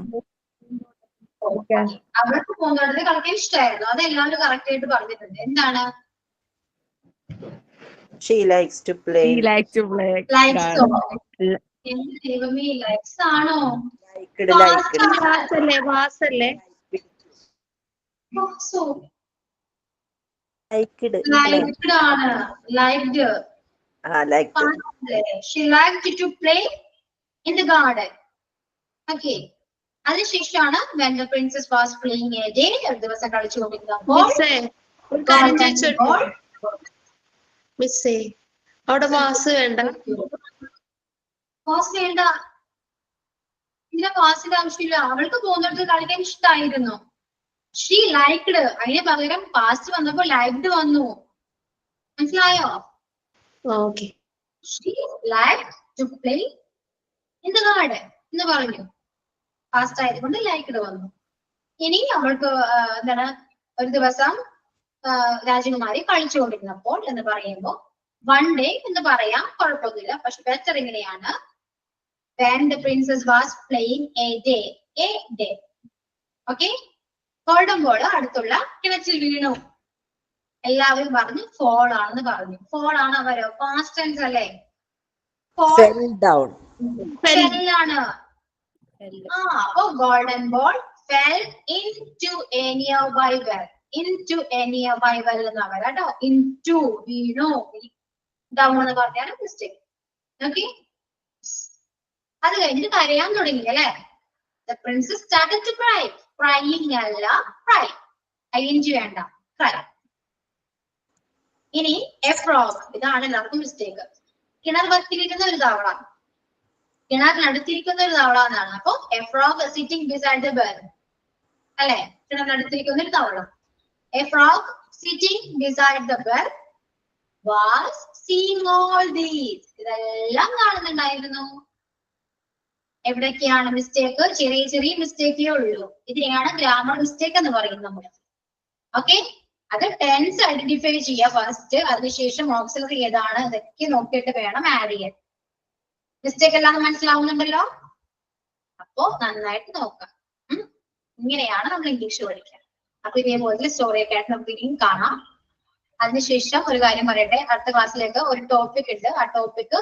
അവൾക്ക് പൂന്തോട്ടത്തിൽ കളിക്കാൻ ഇഷ്ടമായിരുന്നു. അത് എല്ലാവരും കറക്റ്റ് ആയിട്ട് പറഞ്ഞിട്ടുണ്ട്. എന്താണ്? She likes to play. She likes to play. Likes garden. എന്ത് ദൈവമേ, ലൈക്സ് ആണോ? Liked. വാസല്ലേ വാസല്ലേ So, Liked. liked ആണ്. Liked. Liked. She liked to play in the garden. Okay. അതിനുശേഷമാണ് when the princess was playing a day, ഒരു ദിവസം കളിച്ചുകൊണ്ടിരുന്നപ്പോൾ. മിസ്സേ ഒരു കാര്യം ചോദിച്ചോട്ടെ മിസ്സേ, അവിടെ വാസ് വേണ്ട? വാസ് വേണ്ട. ഇതിനെ വാസിന്റെ ആവശ്യമില്ല. അവൾക്ക് പൂന്തോട്ടത്തിൽ കളിക്കാൻ ഇഷ്ടമായിരുന്നു. ഷീ ലൈക്ഡ്, അതിന് പകരം പാസ്റ്റ് വന്നപ്പോ ലൈക്ഡ് വന്നു. മനസ്സിലായോ? Okay. She liked to play in the garden എന്ന് പറഞ്ഞു. പാസ്റ്റ് ആയതുകൊണ്ട് ലൈക്ഡ് വന്നു. ഇനി അവൾക്ക് എന്താണ്, ഒരു ദിവസം രാജകുമാരി കളിച്ചുകൊണ്ടിരുന്നപ്പോൾ എന്ന് പറയുമ്പോൾ വൺ ഡേ എന്ന് പറയാം, കുഴപ്പമൊന്നുമില്ല. പക്ഷെ ബെറ്റർ എങ്ങനെയാണ്? when the princess was playing a day. A day. Okay. Golden ball അടുത്തുള്ള കിണറ്റിൽ വീണു. എല്ലാവരും പറഞ്ഞു ഫോൾ ആണെന്ന് പറഞ്ഞു. ഫോൾ ആണ് അവരോ? പാസ്റ്റ് ടെൻസ് അല്ലേ? Fell down. Fell ആണ്. അപ്പൊ golden ball fell into a nearby well. Into a nearby well എന്നാ പറയാ കേട്ടോ. into വീണു, ഡൗൺ എന്ന് പറഞ്ഞാണ് മിസ്റ്റേക്ക്. ഓക്കെ. അത് കഴിഞ്ഞിട്ട് കരയാൻ തുടങ്ങി അല്ലെ? The princess started to cry. Crying അല്ല, cry. ing വേണ്ട, cry. ഇനി a frog. ഇതാണ് എല്ലാവർക്കും മിസ്റ്റേക്ക്. കിണർ വത്തിരിക്കുന്ന ഒരു തവള, കിണറിനടുത്തിരിക്കുന്ന ഒരു തവള എന്നാണ്. അപ്പൊ a frog sitting beside the well. അല്ലെ? കിണറിനടുത്തിരിക്കുന്ന ഒരു തവള. A frog sitting beside the well was seeing all these. ഇതെല്ലാം കാണുന്നുണ്ടായിരുന്നു. എവിടൊക്കെയാണ് മിസ്റ്റേക്ക്? ചെറിയ ചെറിയ മിസ്റ്റേക്കേ ഉള്ളൂ. ഇതിനെയാണ് ഗ്രാമർ മിസ്റ്റേക്ക് എന്ന് പറയുന്നത് നമ്മൾ. ഓക്കെ. അത് ടെൻസ് ഐഡന്റിഫൈ ചെയ്യുക ഫസ്റ്റ്. അതിനുശേഷം ഓക്സിലറി ഏതാണ് ഇതൊക്കെ നോക്കിയിട്ട് വേണം ആഡ് ചെയ്യാൻ. മിസ്റ്റേക്ക് എല്ലാം മനസ്സിലാവുന്നുണ്ടല്ലോ? അപ്പോ നന്നായിട്ട് നോക്കാം. ഇങ്ങനെയാണ് നമ്മൾ ഇംഗ്ലീഷ് പഠിക്കുക. അപ്പൊ ഇതേപോലെ സ്റ്റോറിയൊക്കെ ആയിട്ട് നമുക്ക് ഇനിയും കാണാം. അതിനുശേഷം ഒരു കാര്യം പറയട്ടെ, അടുത്ത ക്ലാസ്സിലേക്ക് ഒരു ടോപ്പിക് ഉണ്ട്. ആ ടോപ്പിക്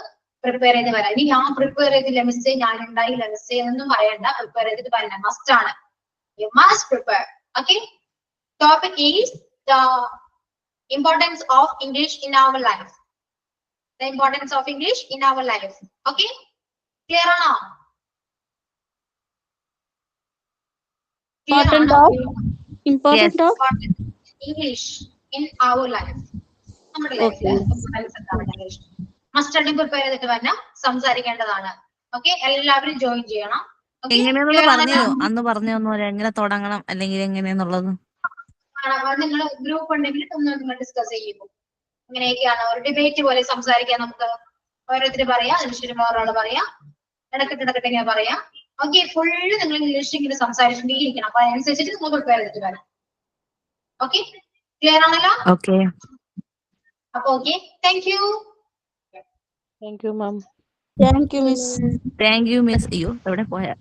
പ്രിപ്പയർ ചെയ്ത് വരാം. ഇനി ഞാൻ പ്രിപ്പയർ ചെയ്തില്ല മിസ്റ്റേ, ഞാൻ ഉണ്ടായില്ല മിസ്റ്റേ എന്നൊന്നും പറയണ്ട. പ്രിപ്പയർ ചെയ്തിട്ട് വരണം, മസ്റ്റ് ആണ്. You must prepare. Okay. Topic is the importance of English in our life. The importance of English in our life. Okay. Clear ആണോ? Important of English in our life. നമ്മുടെ ലൈഫിൽ ഇംഗ്ലീഷ് മസ്റ്റ് ആയിട്ട് prepare ചെയ്തിട്ട് വരണം, സംസാരിക്കേണ്ടതാണ്. Okay. എല്ലാവരും join ചെയ്യണം. എങ്ങനെയാണെന്ന് പറഞ്ഞോ, അന്ന് പറഞ്ഞു തന്നോലെ എങ്ങനെ തുടങ്ങണം അല്ലെങ്കിൽ എങ്ങനെയാന്നുള്ളത്. നിങ്ങൾ ഗ്രൂപ്പ് ഉണ്ടെങ്കിൽ നിങ്ങൾ ഡിസ്കസ് ചെയ്യുമ്പോൾ ഇങ്ങനെയൊക്കെയാണ്. ഒരു ഡിബേറ്റ് പോലെ സംസാരിക്കാൻ നമുക്ക് ഓരോരുത്തർ പറയാം, അതിനുശേഷം ഒരാൾ പറയാം, ഇടക്കിട്ട് ഇങ്ങനെ പറയാം. ഓക്കെ. ഫുള്ള് നിങ്ങൾ ഇംഗ്ലീഷ് ഇങ്ങനെ സംസാരിച്ചിരിക്കണം. അപ്പൊ അതിനനുസരിച്ചിട്ട് നിങ്ങൾ പ്രിപ്പയർ ചെയ്തിട്ട് വരാം. ഓക്കെ. ക്ലിയർ ആണല്ലോ? ഓക്കെ. അപ്പൊ okay. Thank you. Thank you, ma'am. thank you, miss. Thank you miss. അയ്യോ എവിടെ പോയാ?